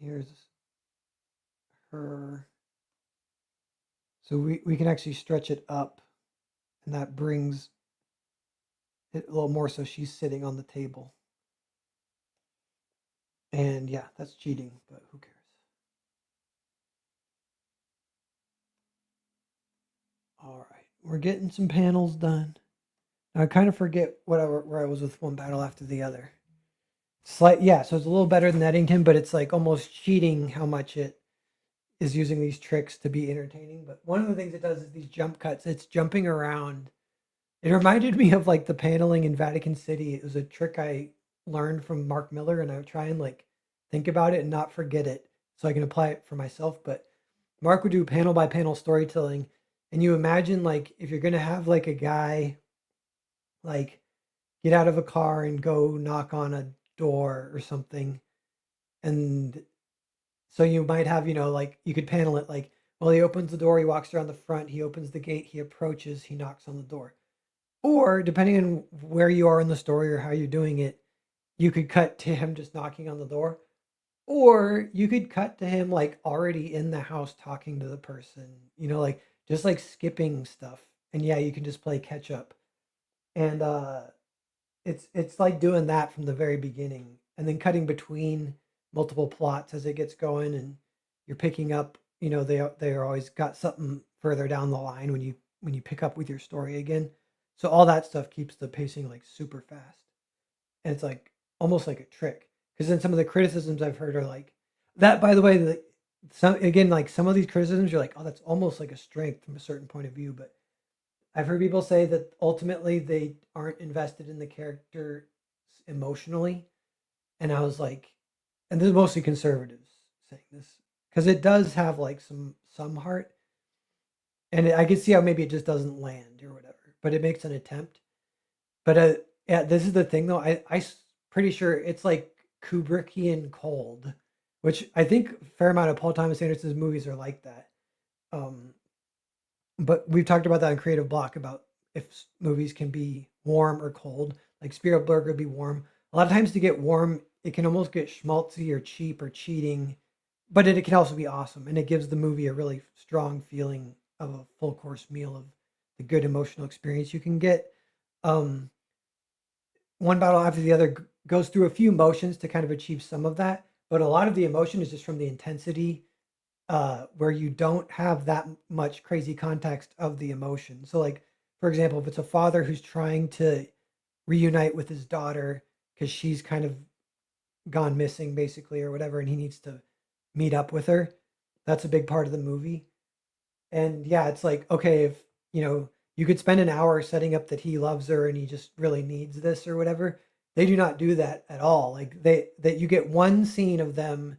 Here's her. So we can actually stretch it up, and that brings it a little more so she's sitting on the table. And yeah, that's cheating, but who cares? All right, we're getting some panels done. Now I kind of forget where I was with One Battle After the Other. Yeah, so it's a little better than Eddington, but it's like almost cheating how much it is using these tricks to be entertaining. But one of the things it does is these jump cuts. It's jumping around. It reminded me of like the paneling in Vatican City. It was a trick I learned from Mark Miller, and I would try and like think about it and not forget it so I can apply it for myself. But Mark would do panel by panel storytelling, and you imagine like if you're gonna have like a guy like get out of a car and go knock on a door or something, and so you might have, like you could panel it like, well, he opens the door, he walks around the front, he opens the gate, he approaches, he knocks on the door. Or depending on where you are in the story or how you're doing it, you could cut to him just knocking on the door. Or you could cut to him like already in the house talking to the person, like just like skipping stuff. And yeah, you can just play catch up. And it's like doing that from the very beginning and then cutting between multiple plots as it gets going, and you're picking up, they're always got something further down the line when you pick up with your story again. So all that stuff keeps the pacing like super fast. And it's like almost like a trick. Because then some of the criticisms I've heard are like that, by the way, some again, like some of these criticisms you're like, oh, that's almost like a strength from a certain point of view. But I've heard people say that ultimately they aren't invested in the character emotionally. And I was like, and this is mostly conservatives saying this because it does have like some heart, and I can see how maybe it just doesn't land or whatever, but it makes an attempt. But yeah, this is the thing though. Pretty sure it's like Kubrickian cold, which I think a fair amount of Paul Thomas Anderson's movies are like that. Um, but we've talked about that in Creative Block about if movies can be warm or cold. Like Spielberg would be warm. A lot of times to get warm, it can almost get schmaltzy or cheap or cheating, but it can also be awesome, and it gives the movie a really strong feeling of a full course meal of the good emotional experience you can get. Um, One battle after the other goes through a few motions to kind of achieve some of that, but a lot of the emotion is just from the intensity, where you don't have that much crazy context of the emotion. So, like for example, if it's a father who's trying to reunite with his daughter because she's kind of gone missing, basically, or whatever, and he needs to meet up with her, that's a big part of the movie. And yeah, it's like, okay, if you could spend an hour setting up that he loves her and he just really needs this or whatever. They do not do that at all. Like that you get one scene of them,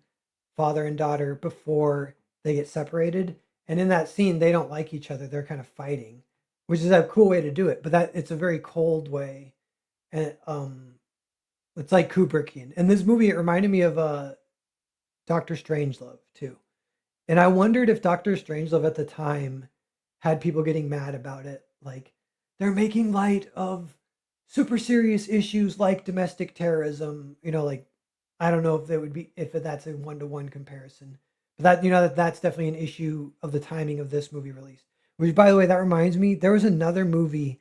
father and daughter, before they get separated. And in that scene, they don't like each other. They're kind of fighting, which is a cool way to do it. But that it's a very cold way. And it's like Kubrickian. And this movie, it reminded me of Doctor Strangelove too. And I wondered if Doctor Strangelove at the time had people getting mad about it. Like, they're making light of super serious issues like domestic terrorism. Like, I don't know if they would be, if that's a one to one comparison. But that's definitely an issue of the timing of this movie release. Which, by the way, that reminds me, there was another movie.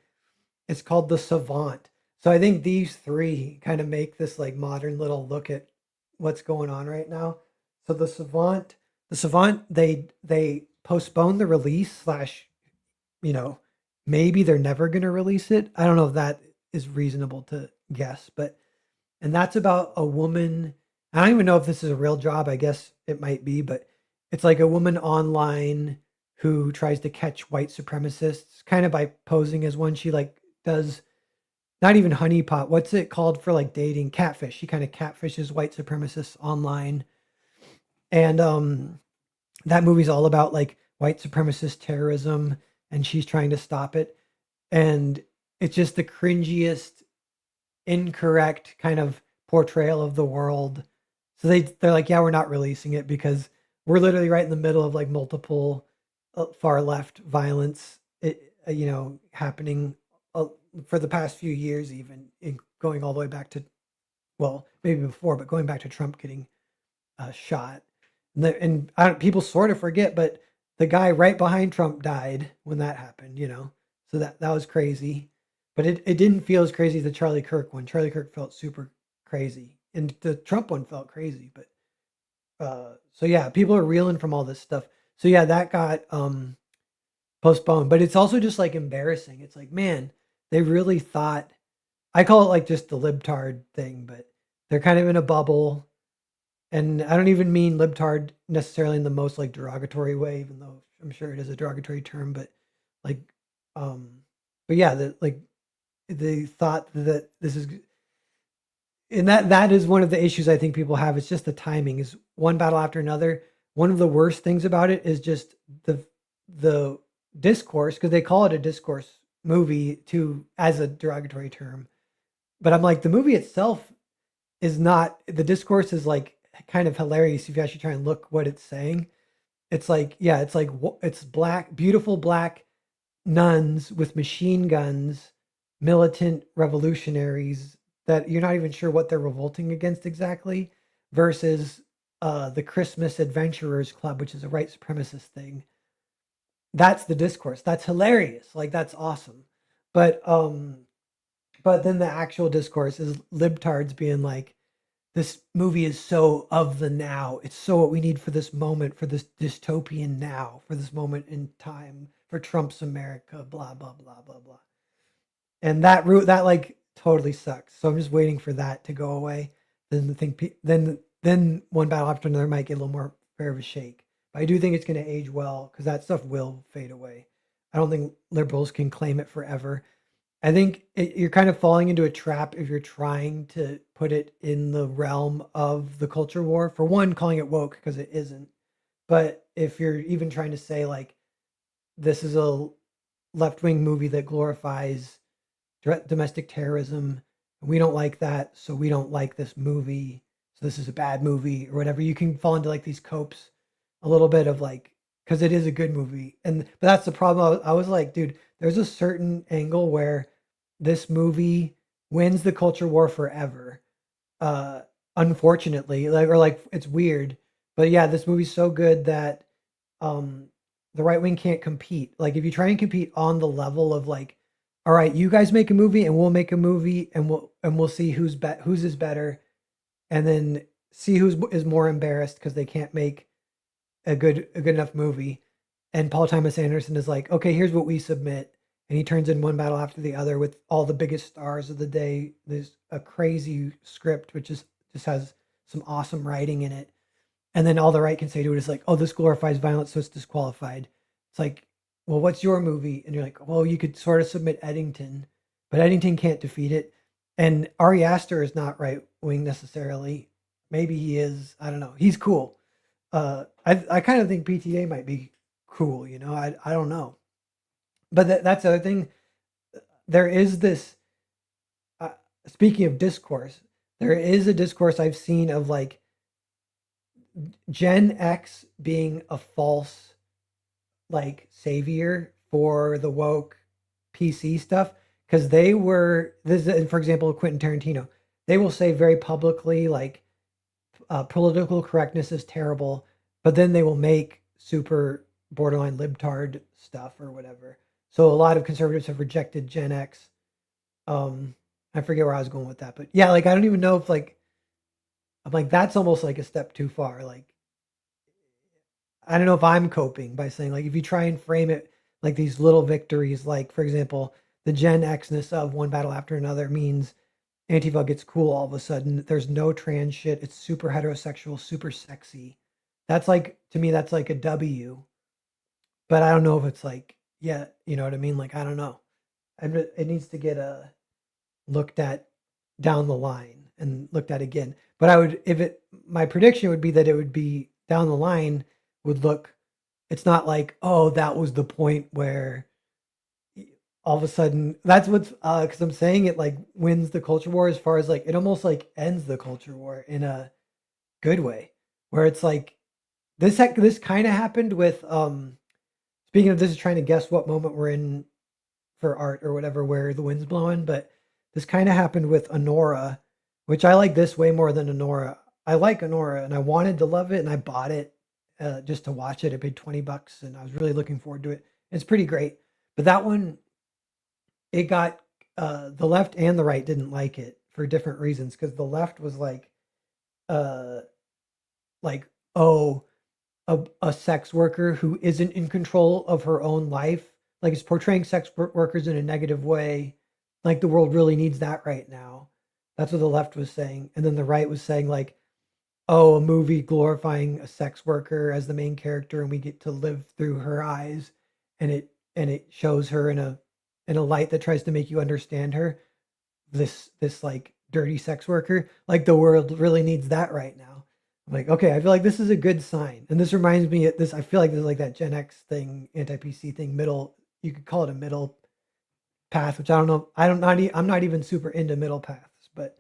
It's called The Savant. So I think these three kind of make this like modern little look at what's going on right now. So the Savant, they postponed the release slash, you know, maybe they're never going to release it. I don't know if that is reasonable to guess, but and that's about a woman. I don't even know if this is a real job. I guess it might be, but it's like a woman online who tries to catch white supremacists kind of by posing as one. She like does not even honeypot. What's it called for like dating? Catfish. She kind of catfishes white supremacists online. And that movie's all about like white supremacist terrorism, and she's trying to stop it. And it's just the cringiest, incorrect kind of portrayal of the world. So they're like, yeah, we're not releasing it because we're literally right in the middle of like multiple far left violence, happening uh, for the past few years, even going all the way back to, well, maybe before, but going back to Trump getting shot. And people sort of forget, but the guy right behind Trump died when that happened. So that was crazy. But it didn't feel as crazy as the Charlie Kirk one. Charlie Kirk felt super crazy, and the Trump one felt crazy. But so yeah, people are reeling from all this stuff. So yeah, that got postponed. But it's also just like embarrassing. It's like, man, they really thought. I call it like just the libtard thing, but they're kind of in a bubble, And I don't even mean libtard necessarily in the most like derogatory way, even though I'm sure it is a derogatory term, but like, um, but yeah, the like the thought that this is, and that is one of the issues I think people have. It's just the timing is one battle after another. One of the worst things about it is just the discourse, because they call it a discourse movie to as a derogatory term. But I'm like, the movie itself is not, the discourse is like kind of hilarious if you actually try and look what it's saying. It's like, yeah, it's like it's black, beautiful black nuns with machine guns, militant revolutionaries that you're not even sure what they're revolting against exactly, versus the Christmas Adventurers Club, which is a white supremacist thing. That's the discourse. That's hilarious. Like that's awesome. But but then the actual discourse is libtards being like, this movie is so of the now. It's so what we need for this moment, for this dystopian now, for this moment in time, for Trump's America, blah blah blah blah blah. And that route that like totally sucks. So I'm just waiting for that to go away. Then the thing, then one battle after another might get a little more fair of a shake. But I do think it's going to age well because that stuff will fade away. I don't think liberals can claim it forever. I think you're kind of falling into a trap if you're trying to put it in the realm of the culture war. For one, calling it woke because it isn't. But if you're even trying to say like this is a left wing movie that glorifies domestic terrorism, and we don't like that, so we don't like this movie. So this is a bad movie or whatever. You can fall into like these copes a little bit of like because it is a good movie, and but that's the problem. I was like, dude, there's a certain angle where this movie wins the culture war forever. Uh, Unfortunately, like or like it's weird, but yeah, this movie's so good that um the right wing can't compete. Like if you try and compete on the level of like, all right, you guys make a movie and we'll make a movie and we'll see whose is better, and then see who's is more embarrassed because they can't make a good enough movie. And Paul Thomas Anderson is like, okay, here's what we submit, and he turns in one battle after the other with all the biggest stars of the day. There's a crazy script which is just has some awesome writing in it, and then all the right can say to it is like, oh, this glorifies violence, so it's disqualified. It's like, well, what's your movie? And you're like, well, you could sort of submit Eddington, but Eddington can't defeat it. And Ari Aster is not right wing necessarily. Maybe he is. I don't know. He's cool. I kind of think PTA might be cool. You know, I don't know. But that's the other thing. There is this. Uh, Speaking of discourse, there is a discourse I've seen of like Gen X being a false like savior for the woke PC stuff because they were this is, for example, Quentin Tarantino. They will say very publicly like political correctness is terrible, but then they will make super borderline libtard stuff or whatever. So a lot of conservatives have rejected Gen X. Um, I forget where I was going with that, but yeah, like I don't even know if like I'm like that's almost like a step too far. Like I don't know if I'm coping by saying like if you try and frame it like these little victories, like for example, the Gen Xness of one battle after another means Antifa gets cool all of a sudden. There's no trans shit. It's super heterosexual, super sexy. That's like to me, that's like a W. But I don't know if it's like, yeah, you know what I mean? Like I don't know. It needs to get looked at down the line and looked at again. But I would if it my prediction would be that it would be down the line would look it's not like, oh, that was the point where all of a sudden that's what's because I'm saying it like wins the culture war as far as like it almost like ends the culture war in a good way where it's like this kind of happened with speaking of this is trying to guess what moment we're in for art or whatever where the wind's blowing, but this kind of happened with Honora, which I like this way more than Honora. I like Honora and I wanted to love it and I bought it just to watch it. I paid $20 and I was really looking forward to it. It's pretty great. But that one, it got the left and the right didn't like it for different reasons because the left was uh, like, oh, a sex worker who isn't in control of her own life. Like it's portraying sex workers in a negative way. Like the world really needs that right now. That's what the left was saying. And then the right was saying like, oh, a movie glorifying a sex worker as the main character, and we get to live through her eyes, and it shows her in a light that tries to make you understand her, this like dirty sex worker. Like the world really needs that right now. I'm like, okay, I feel like this is a good sign. And this reminds me of this, I feel like this is like that Gen X thing, anti-PC thing, middle, you could call it a middle path, which I don't know. I'm not even super into middle paths, but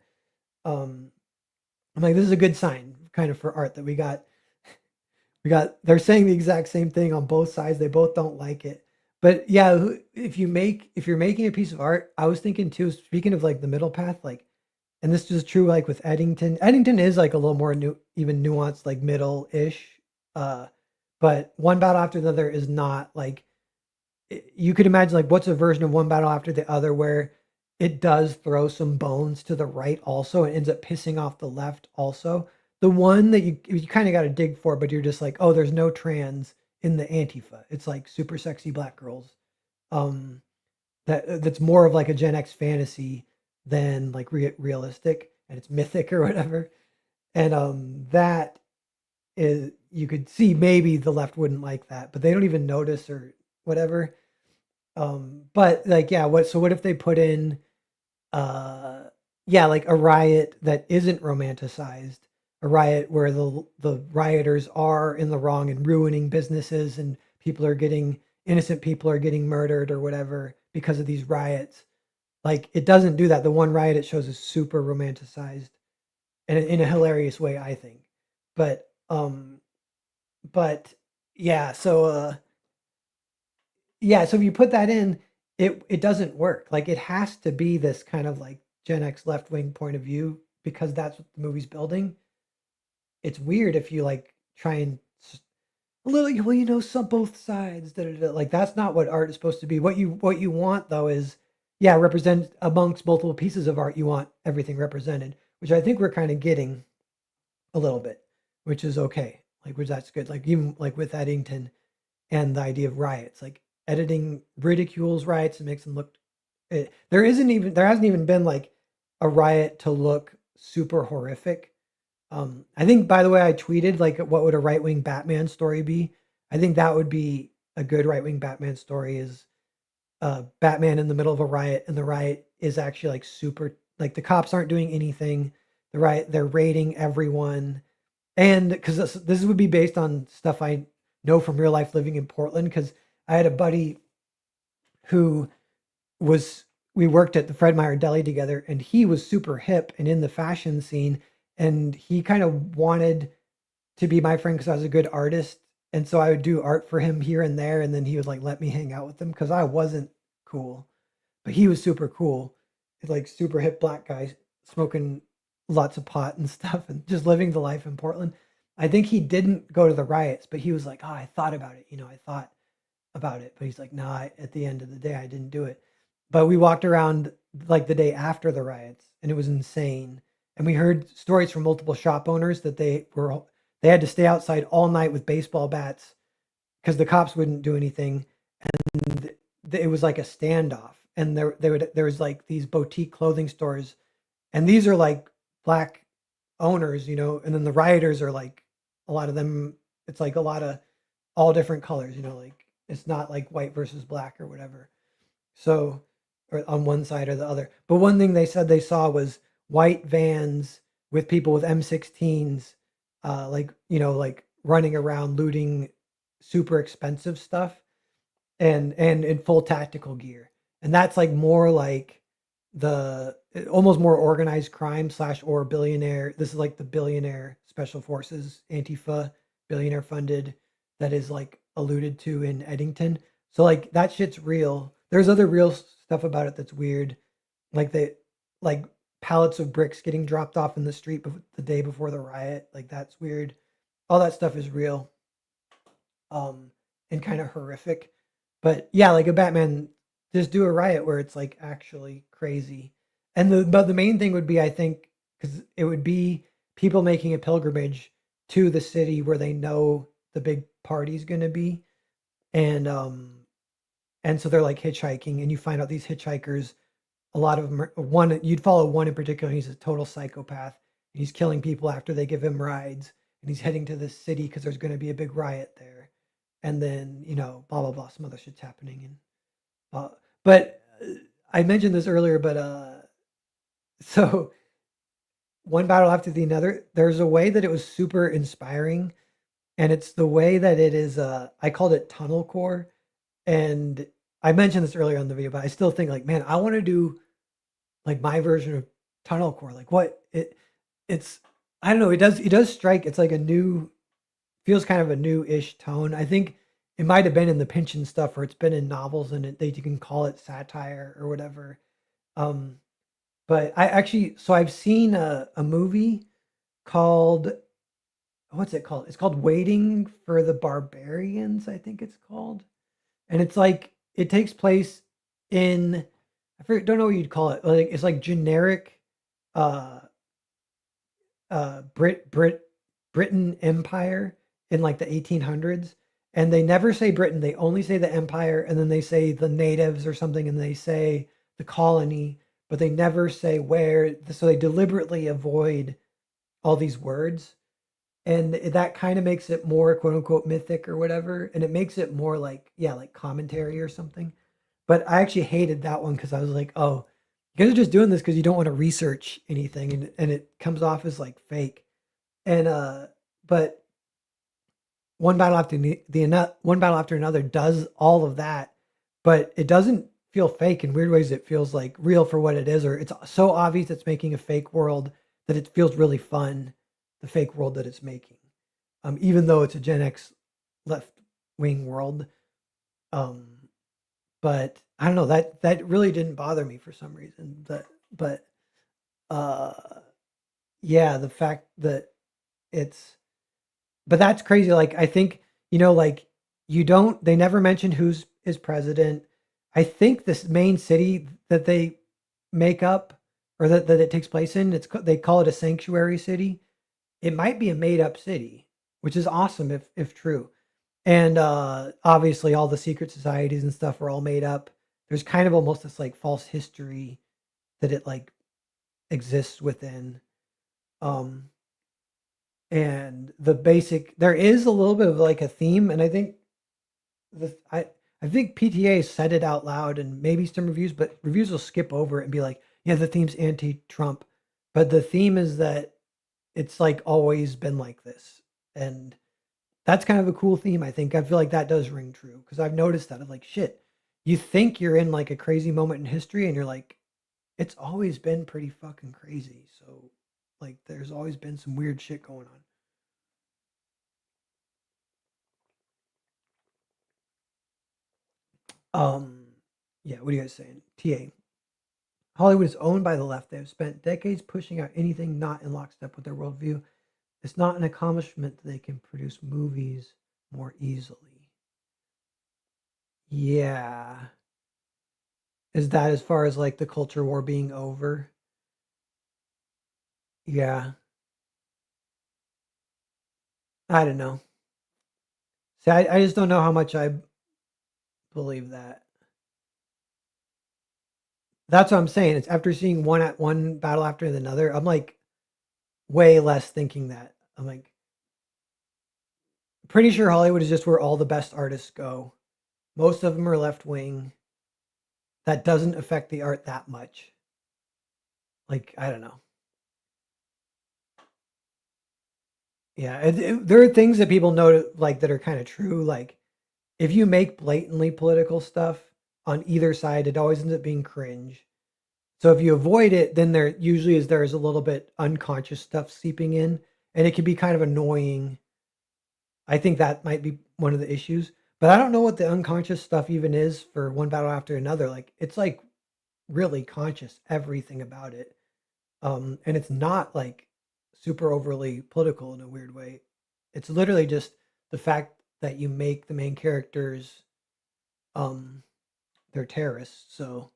um I'm like, this is a good sign kind of for art that they're saying the exact same thing on both sides. They both don't like it. But yeah, if you're making a piece of art, I was thinking too, speaking of like the middle path, like, and this is true like with Eddington. Eddington is like a little more even nuanced, like middle-ish. Uh, but One Battle After the Other is not like you could imagine like what's a version of One Battle After the Other where it does throw some bones to the right also and ends up pissing off the left also. The one that you kind of got to dig for, but you're just like, oh, there's no trans in the Antifa. It's like super sexy black girls. Um, that's more of like a Gen X fantasy than like realistic, and it's mythic or whatever. And that is, you could see maybe the left wouldn't like that, but they don't even notice or whatever. But like, yeah, what if they put in, uh, yeah, like a riot that isn't romanticized, a riot where the rioters are in the wrong and ruining businesses and innocent people are getting murdered or whatever because of these riots. Like it doesn't do that. The one riot it shows is super romanticized and in a hilarious way, I think. But but yeah, so if you put that in, it doesn't work. Like it has to be this kind of like Gen X left wing point of view because that's what the movie's building. It's weird if you like try and a little, well, some both sides. Da, da, da. Like that's not what art is supposed to be. What you want though is, yeah, represent amongst multiple pieces of art. You want everything represented, which I think we're kind of getting a little bit, which is okay. Like which that's good. Like even like with Eddington and the idea of riots, like editing ridicules riots and makes them look. There hasn't even been like a riot to look super horrific. I think by the way, I tweeted like what would a right wing Batman story be? I think that would be a good right wing Batman story is Batman in the middle of a riot, and the riot is actually like super like the cops aren't doing anything. The riot they're raiding everyone, and because this would be based on stuff I know from real life living in Portland. Because I had a buddy who was we worked at the Fred Meyer Deli together, and he was super hip and in the fashion scene, and he kind of wanted to be my friend because I was a good artist, and so I would do art for him here and there, and then he would like let me hang out with him because I wasn't cool, but he was super cool, like super hip black guy smoking lots of pot and stuff and just living the life in Portland. I think he didn't go to the riots, but he was like, "Oh, I thought about it. I thought about it." But he's like, "Nah, at the end of the day, I didn't do it." But we walked around like the day after the riots, and it was insane. And we heard stories from multiple shop owners that they had to stay outside all night with baseball bats because the cops wouldn't do anything, and it was like a standoff. And there was like these boutique clothing stores, and these are like black owners, and then the rioters are like a lot of them. It's like a lot of all different colors, like it's not like white versus black or whatever. So, or on one side or the other. But one thing they said they saw was white vans with people with M16s, like like running around looting super expensive stuff and in full tactical gear. And that's like more like the almost more organized crime slash or billionaire. This is like the billionaire special forces, Antifa, billionaire funded, that is like alluded to in Eddington. So like that shit's real. There's other real stuff about it that's weird, like like pallets of bricks getting dropped off in the street the day before the riot. Like that's weird. All that stuff is real, um, and kind of horrific. But yeah, like a Batman, just do a riot where it's like actually crazy. But the main thing would be, I think, because it would be people making a pilgrimage to the city where they know the big party's gonna be, and and so they're like hitchhiking, and you find out these hitchhikers, a lot of them one you'd follow one in particular. He's a total psychopath, and he's killing people after they give him rides, and he's heading to this city because there's going to be a big riot there, and then blah blah blah, some other shit's happening, and uh, but I mentioned this earlier, but so one battle after the other, there's a way that it was super inspiring, and it's the way that it is. I called it tunnel core, and I mentioned this earlier on the video, but I still think like, man, I want to do like my version of tunnel core. Like what it's I don't know. It does strike. It's like a new feels kind of a new-ish tone. I think it might have been in the Pynchon stuff, or it's been in novels, and you can call it satire or whatever. Um, but I actually, so I've seen a movie called, what's it called? It's called Waiting for the Barbarians, I think it's called. And it's like it takes place in, don't know what you'd call it. Like it's like generic uh Britain Empire in like the 1800s, and they never say Britain. They only say the empire, and then they say the natives or something, and they say the colony, but they never say where. So they deliberately avoid all these words, and that kind of makes it more quote unquote mythic or whatever, and it makes it more like, yeah, like commentary or something. But I actually hated that one because I was like, oh, you guys are just doing this because you don't want to research anything, and it comes off as like fake. And but one battle after another does all of that, but it doesn't feel fake. In weird ways, it feels like real for what it is, or it's so obvious it's making a fake world that it feels really fun, the fake world that it's making. Even though it's a Gen X left wing world. Um, but I don't know, that really didn't bother me for some reason. But uh, yeah, the fact that it's but that's crazy. Like I think like you don't. They never mentioned who's is president. I think this main city that they make up, or that it takes place in, they call it a sanctuary city. It might be a made up city, which is awesome if true. And obviously, all the secret societies and stuff are all made up. There's kind of almost this like false history that it like exists within. Um, and there is a little bit of like a theme, and I think the I think PTA said it out loud, and maybe some reviews, but reviews will skip over it and be like, yeah, the theme's anti-Trump, but the theme is that it's like always been like this, and that's kind of a cool theme. I think I feel like that does ring true because I've noticed that. I'm like, shit, you think you're in like a crazy moment in history, and you're like, it's always been pretty fucking crazy. So like, there's always been some weird shit going on. Um, yeah, what are you guys saying? TA. Hollywood is owned by the left. They have spent decades pushing out anything not in lockstep with their worldview. It's not an accomplishment that they can produce movies more easily. Yeah. Is that as far as like the culture war being over? Yeah. I don't know. See, I just don't know how much I believe that. That's what I'm saying. It's after seeing one battle after another, I'm like way less thinking that. I'm like pretty sure Hollywood is just where all the best artists go. Most of them are left wing. That doesn't affect the art that much. Like, I don't know. Yeah, there are things that people know like that are kind of true. Like, if you make blatantly political stuff on either side, it always ends up being cringe. So if you avoid it, then there is a little bit unconscious stuff seeping in, and it can be kind of annoying. I think that might be one of the issues. But I don't know what the unconscious stuff even is for one battle after another. Like it's like really conscious, everything about it. And it's not like super overly political in a weird way. It's literally just the fact that you make the main characters um they're terrorists. So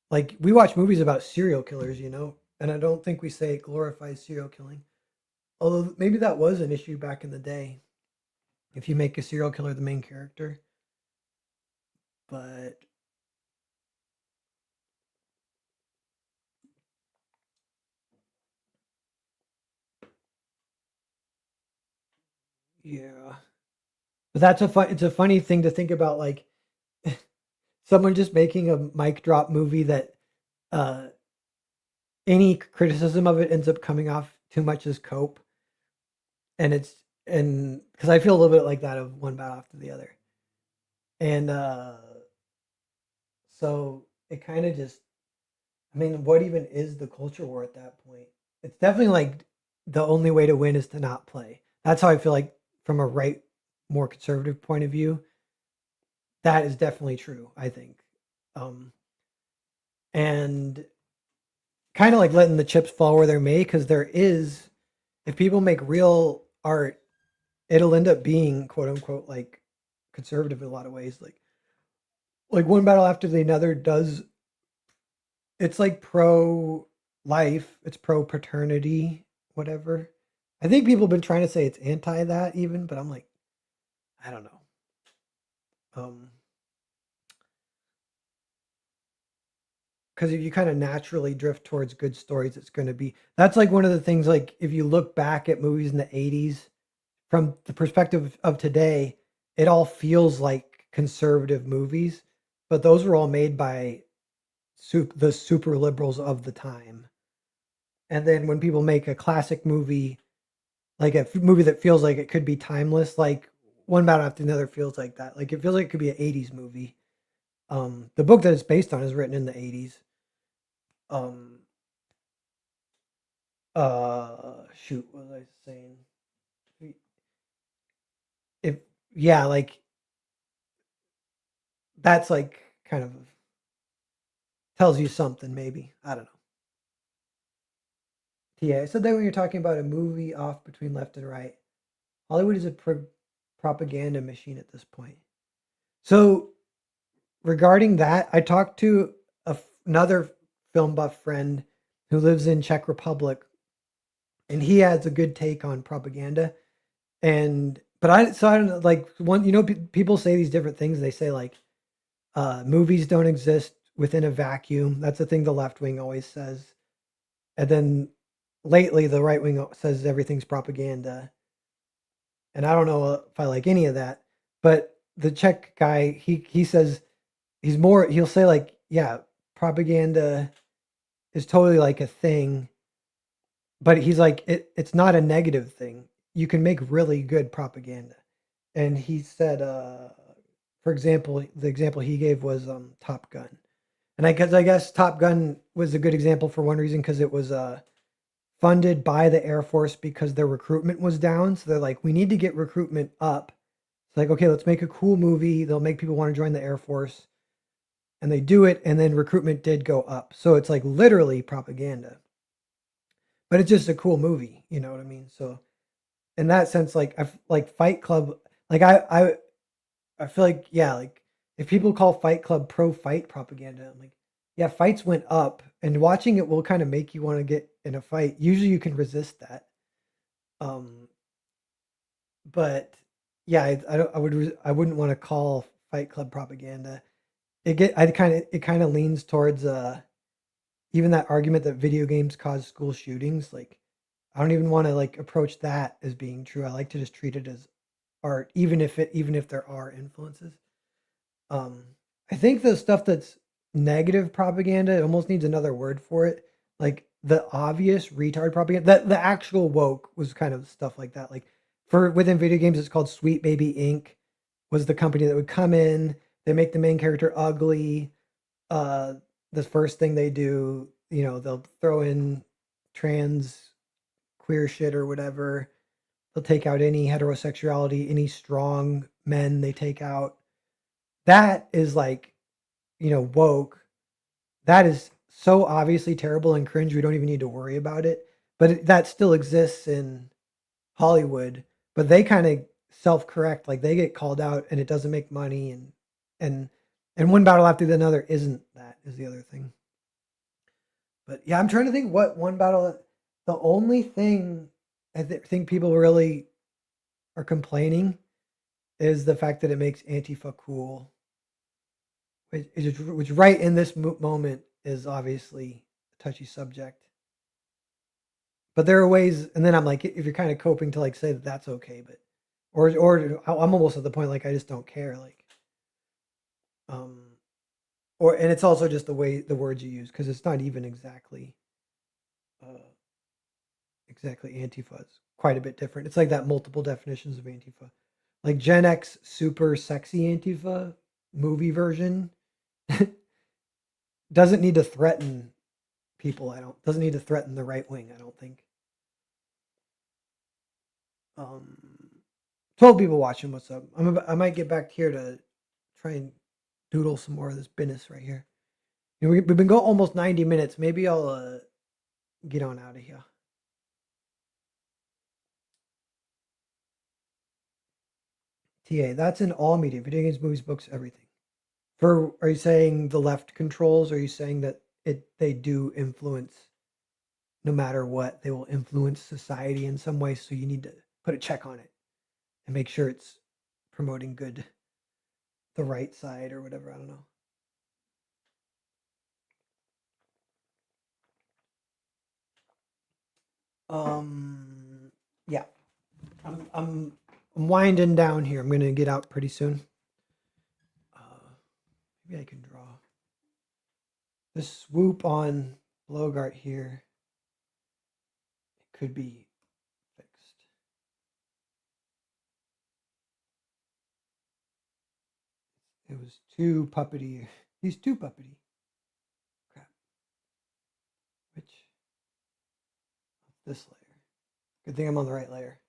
like we watch movies about serial killers, and I don't think we say it glorifies serial killing. Although maybe that was an issue back in the day if you make a serial killer the main character. But Yeah. But it's a funny thing to think about, like someone just making a mic drop movie that uh any criticism of it ends up coming off too much as cope, and it's and because I feel a little bit like that of one battle after the other, and so it kind of just, I mean, what even is the culture war at that point? It's definitely like the only way to win is to not play. That's how I feel like from a right, more conservative point of view. That is definitely true, I think. Um, and kind of like letting the chips fall where they're made, because there is, if people make real art, it'll end up being quote unquote like conservative in a lot of ways. Like one battle after the another does, it's like pro life, it's pro paternity, whatever. I think people have been trying to say it's anti that even, but I'm like, I don't know. Um, because if you kind of naturally drift towards good stories, it's going to be, that's like one of the things, like if you look back at movies in the 80s from the perspective of today, it all feels like conservative movies, but those were all made by the super liberals of the time. And then when people make a classic movie, like a movie that feels like it could be timeless, like one battle after another feels like that. Like it feels like it could be an 80s movie. The book that it's based on is written in the 80s. Um, shoot, what was I saying? If yeah, like that's like kind of tells you something, maybe. I don't know. Yeah, so then when you're talking about a movie off between left and right, Hollywood is a propaganda machine at this point. So regarding that, I talked to another film buff friend who lives in Czech Republic, and he has a good take on propaganda. And but I don't know, like one, people say these different things. They say like movies don't exist within a vacuum. That's the thing the left wing always says. And then lately the right wing says everything's propaganda. And I don't know if I like any of that. But the Czech guy, he says he'll say like, yeah, propaganda is totally like a thing, but he's like it's not a negative thing. You can make really good propaganda. And he said for example, the example he gave was Top Gun. And I guess Top Gun was a good example for one reason, because it was funded by the Air Force because their recruitment was down. So they're like, we need to get recruitment up. It's like, okay, let's make a cool movie. They'll make people want to join the Air Force. And they do it, and then recruitment did go up. So it's like literally propaganda. But it's just a cool movie, you know what I mean? So in that sense, like like Fight Club, like I feel like, yeah, like if people call Fight Club pro fight propaganda, I'm like, yeah, fights went up, and watching it will kind of make you want to get in a fight. Usually you can resist that. Um, but yeah, I don't, I wouldn't want to call Fight Club propaganda. It kind of leans towards even that argument that video games cause school shootings. Like I don't even want to like approach that as being true. I like to just treat it as art, even if there are influences. Um, I think the stuff that's negative propaganda, it almost needs another word for it. Like the obvious retard propaganda, the actual woke was kind of stuff like that. Like for within video games, it's called Sweet Baby Inc. Was the company that would come in, they make the main character ugly. Uh, the first thing they do, they'll throw in trans queer shit or whatever. They'll take out any heterosexuality, any strong men they take out. That is like, woke. That is so obviously terrible and cringe. We don't even need to worry about it. But that still exists in Hollywood. But they kind of self-correct. Like they get called out, and it doesn't make money. And and one battle after another isn't that is the other thing. But yeah, I'm trying to think what one battle. The only thing think people really are complaining is the fact that it makes Antifa cool, which right in this moment is obviously a touchy subject. But there are ways, and then I'm like, if you're kind of coping to like say that that's okay, but or I'm almost at the point like I just don't care. Like, um, and it's also just the way the words you use because it's not even uh, exactly Antifa. It's quite a bit different. It's like that multiple definitions of Antifa, like Gen X super sexy Antifa movie version doesn't need to threaten people. I don't doesn't need to threaten the right wing. I don't think. Um, 12 people watching. What's up? I might get back here to try and doodle some more of this business right here. You know, we've been going almost 90 minutes. Maybe I'll get on out of here. TA, that's in all media, video games, movies, books, everything. Are you saying the left controls? Or are you saying that they do influence no matter what? They will influence society in some way, so you need to put a check on it and make sure it's promoting good, the right side or whatever. I don't know. Yeah, I'm winding down here. I'm gonna get out pretty soon. Maybe I can draw this swoop on Blogart here. It could be fixed. It was too puppety. He's too puppety. Crap. Which this layer? Good thing I'm on the right layer.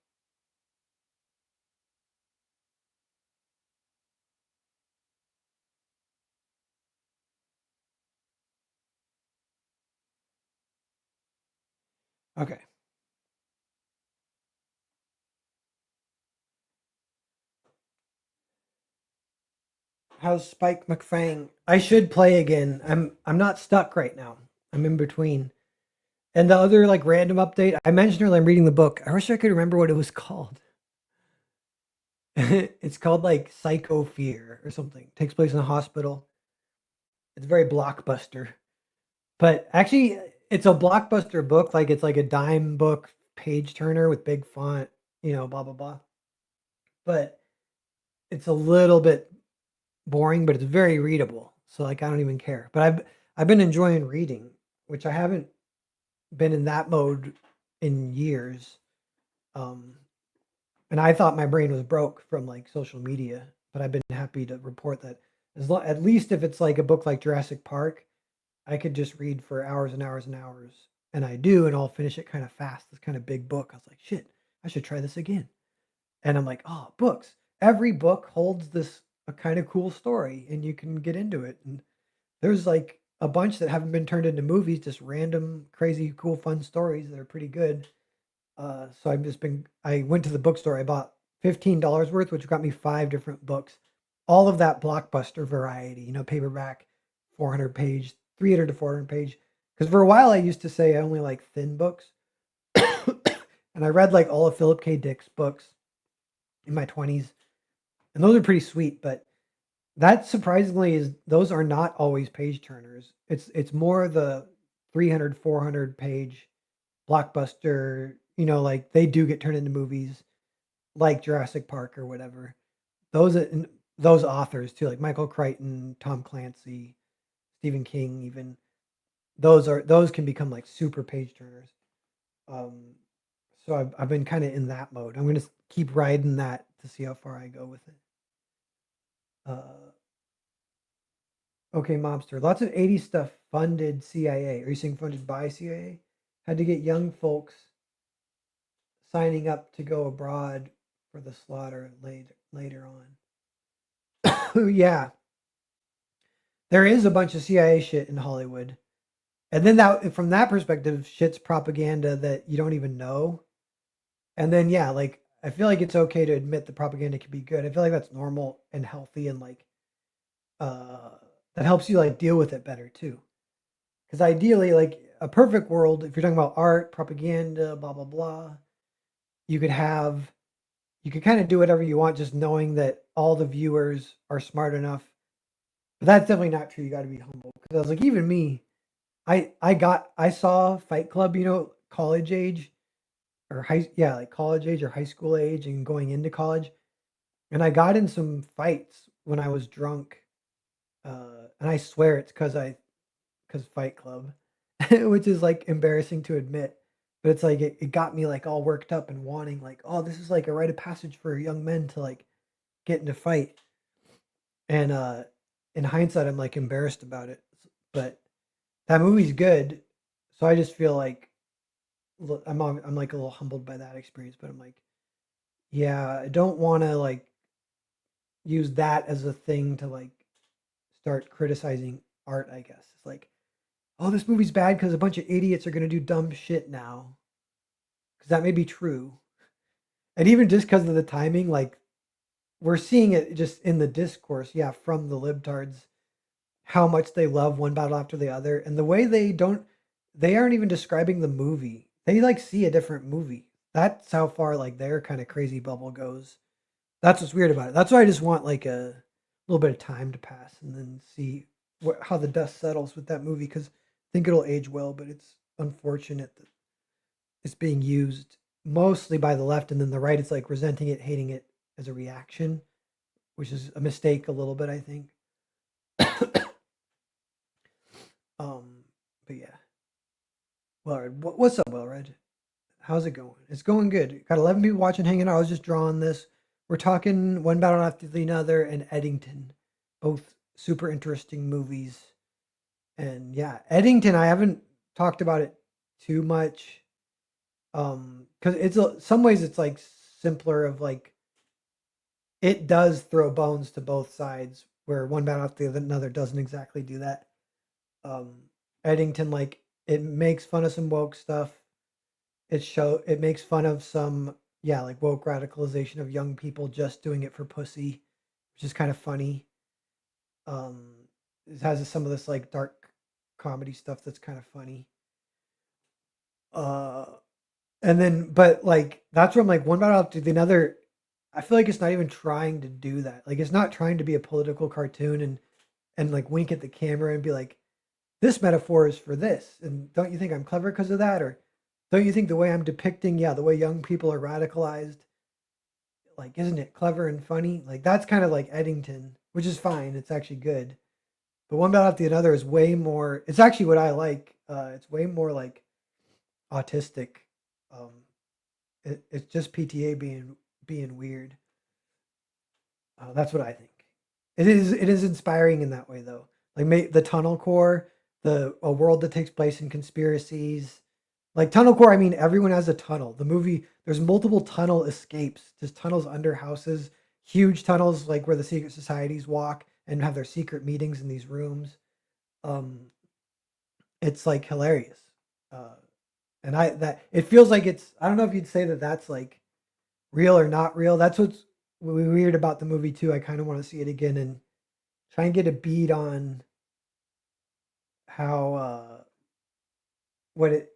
Okay. How's Spike McFang? I should play again. I'm not stuck right now. I'm in between. And the other like random update, I mentioned earlier I'm reading the book. I wish I could remember what it was called. It's called like Psycho Fear or something. It takes place in a hospital. It's very blockbuster. But actually it's a blockbuster book, like it's like a dime book page turner with big font, blah blah blah. But it's a little bit boring, but it's very readable. So like I don't even care. But I've been enjoying reading, which I haven't been in that mode in years. Um, and I thought my brain was broke from like social media, but I've been happy to report that at least if it's like a book like Jurassic Park, I could just read for hours and hours and hours, and I do, and I'll finish it kind of fast. This kind of big book. I was like, shit, I should try this again. And I'm like, oh, books. Every book holds this a kind of cool story, and you can get into it. And there's like a bunch that haven't been turned into movies, just random, crazy, cool, fun stories that are pretty good. So I went to the bookstore. I bought $15 worth, which got me 5 different books, all of that blockbuster variety, paperback, 400 page, 300 to 400 page. Because for a while I used to say I only like thin books, and I read like all of Philip K. Dick's books in my 20s, and those are pretty sweet. But that surprisingly is those are not always page turners. It's more the 300, 400 page blockbuster, like they do get turned into movies like Jurassic Park or whatever. Those those authors too, like Michael Crichton, Tom Clancy, Stephen King, even those can become like super page turners. Um, so I've been kind of in that mode. I'm gonna keep riding that to see how far I go with it. Okay, mobster. Lots of 80s stuff funded CIA. Are you saying funded by CIA? Had to get young folks signing up to go abroad for the slaughter later on. Yeah, there is a bunch of CIA shit in Hollywood. And then that from that perspective, shit's propaganda that you don't even know. And then yeah, like I feel like it's okay to admit the propaganda can be good. I feel like that's normal and healthy and like uh that helps you like deal with it better too. Because ideally, like a perfect world, if you're talking about art, propaganda, blah blah blah, you could have you could kind of do whatever you want, just knowing that all the viewers are smart enough. But that's definitely not true. You got to be humble. Because I was like, even me, I saw Fight Club, college age, or yeah, like college age or high school age and going into college. And I got in some fights when I was drunk. And I swear it's because Fight Club, which is like embarrassing to admit. But it's like it got me like all worked up and wanting like, oh, this is like a rite of passage for young men to like get into fight. And in hindsight, I'm like embarrassed about it. But that movie's good. So I just feel like I'm like a little humbled by that experience, but I'm like, yeah, I don't want to like use that as a thing to like start criticizing art, I guess. It's like, oh, this movie's bad because a bunch of idiots are going to do dumb shit now. Because that may be true. And even just because of the timing, like, we're seeing it just in the discourse, yeah, from the libtards, how much they love one battle after the other. And the way they aren't even describing the movie. They like see a different movie. That's how far like their kind of crazy bubble goes. That's what's weird about it. That's why I just want like a little bit of time to pass and then see how the dust settles with that movie because I think it'll age well. But it's unfortunate that it's being used mostly by the left, and then the right is like resenting it, hating it as a reaction, which is a mistake a little bit, I think. um, but yeah, Wellred, what's up, Wellred? How's it going? It's going good. Got 11 people watching, hanging out. I was just drawing this. We're talking One Battle After the Another and Eddington, both super interesting movies. And yeah, Eddington, I haven't talked about it too much. Because some ways it's like simpler of like it does throw bones to both sides, where One Battle After the Another doesn't exactly do that. Um, Eddington, like it makes fun of some woke stuff. It makes fun of some, yeah, like woke radicalization of young people just doing it for pussy, which is kind of funny. Um, it has some of this like dark comedy stuff that's kind of funny. Uh, and then, but like that's where I'm like one battle after the another. I feel like it's not even trying to do that. Like it's not trying to be a political cartoon and like wink at the camera and be like, this metaphor is for this. And don't you think I'm clever because of that? Or don't you think the way I'm depicting, yeah, the way young people are radicalized, like, isn't it clever and funny? Like, that's kind of like Eddington, which is fine. It's actually good. But one battle after the other is way more, it's actually what I like. It's way more like autistic. Um, it's just PTA being weird. That's what I think. It is inspiring in that way though. Like the tunnel core, the a world that takes place in conspiracies. Like tunnel core, I mean everyone has a tunnel. The movie there's multiple tunnel escapes, just tunnels under houses, huge tunnels like where the secret societies walk and have their secret meetings in these rooms. Um, it's like hilarious. Uh, and I that it feels like it's I don't know if you'd say that that's like real or not real. That's what's weird about the movie too. I kind of want to see it again and try and get a beat on how what it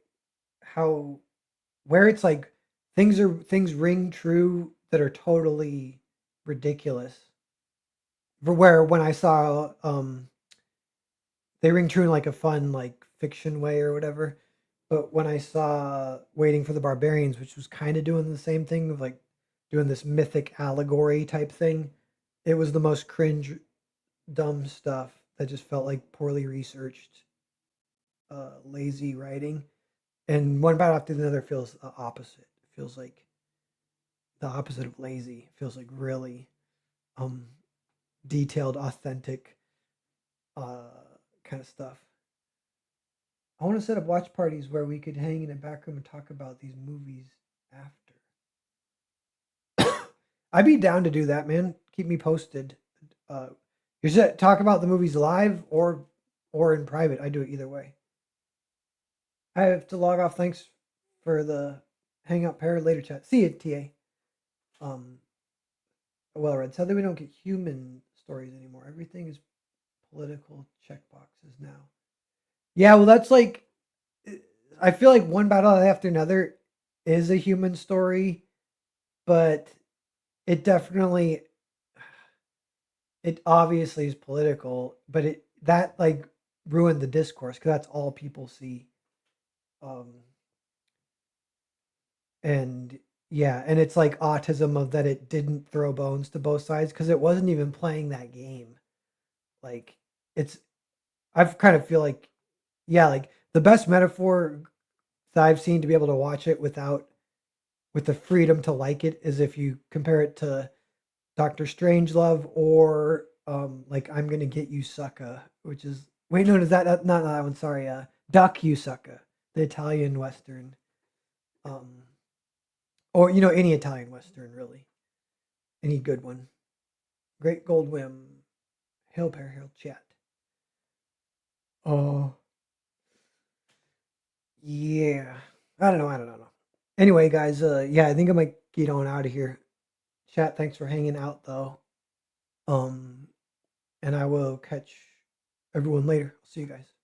how where it's like things ring true that are totally ridiculous. For where when I saw they ring true in like a fun like fiction way or whatever. But when I saw Waiting for the Barbarians, which was kind of doing the same thing of like doing this mythic allegory type thing, it was the most cringe dumb stuff that just felt like poorly researched, lazy writing. And one battle after another feels the opposite. It feels like the opposite of lazy. It feels like really um, detailed, authentic uh, kind of stuff. I want to set up watch parties where we could hang in a back room and talk about these movies after. I'd be down to do that, man. Keep me posted. Uh, you should talk about the movies live or in private. I do it either way. I have to log off. Thanks for the hangout pair later chat. See you, TA. Um, well read. Sadly, we don't get human stories anymore. Everything is political checkboxes now. Yeah, well, that's like I feel like one battle after another is a human story, but it definitely it obviously is political, but it that like ruined the discourse because that's all people see. Um, And yeah, and it's like autism of that it didn't throw bones to both sides because it wasn't even playing that game. Like it's I've kind of feel like yeah, like the best metaphor that I've seen to be able to watch it without with the freedom to like it is if you compare it to Doctor Strangelove or like I'm gonna get you sucker, which is wait no is not that one sorry Duck You Sucker, the Italian western, um or any Italian western really, any good one. Great Gold Whim, Hail Pair Hail Chat. Oh yeah, I don't know. Anyway, guys, yeah, I think I might get on out of here. Chat, thanks for hanging out though. Um, and I will catch everyone later. See you guys.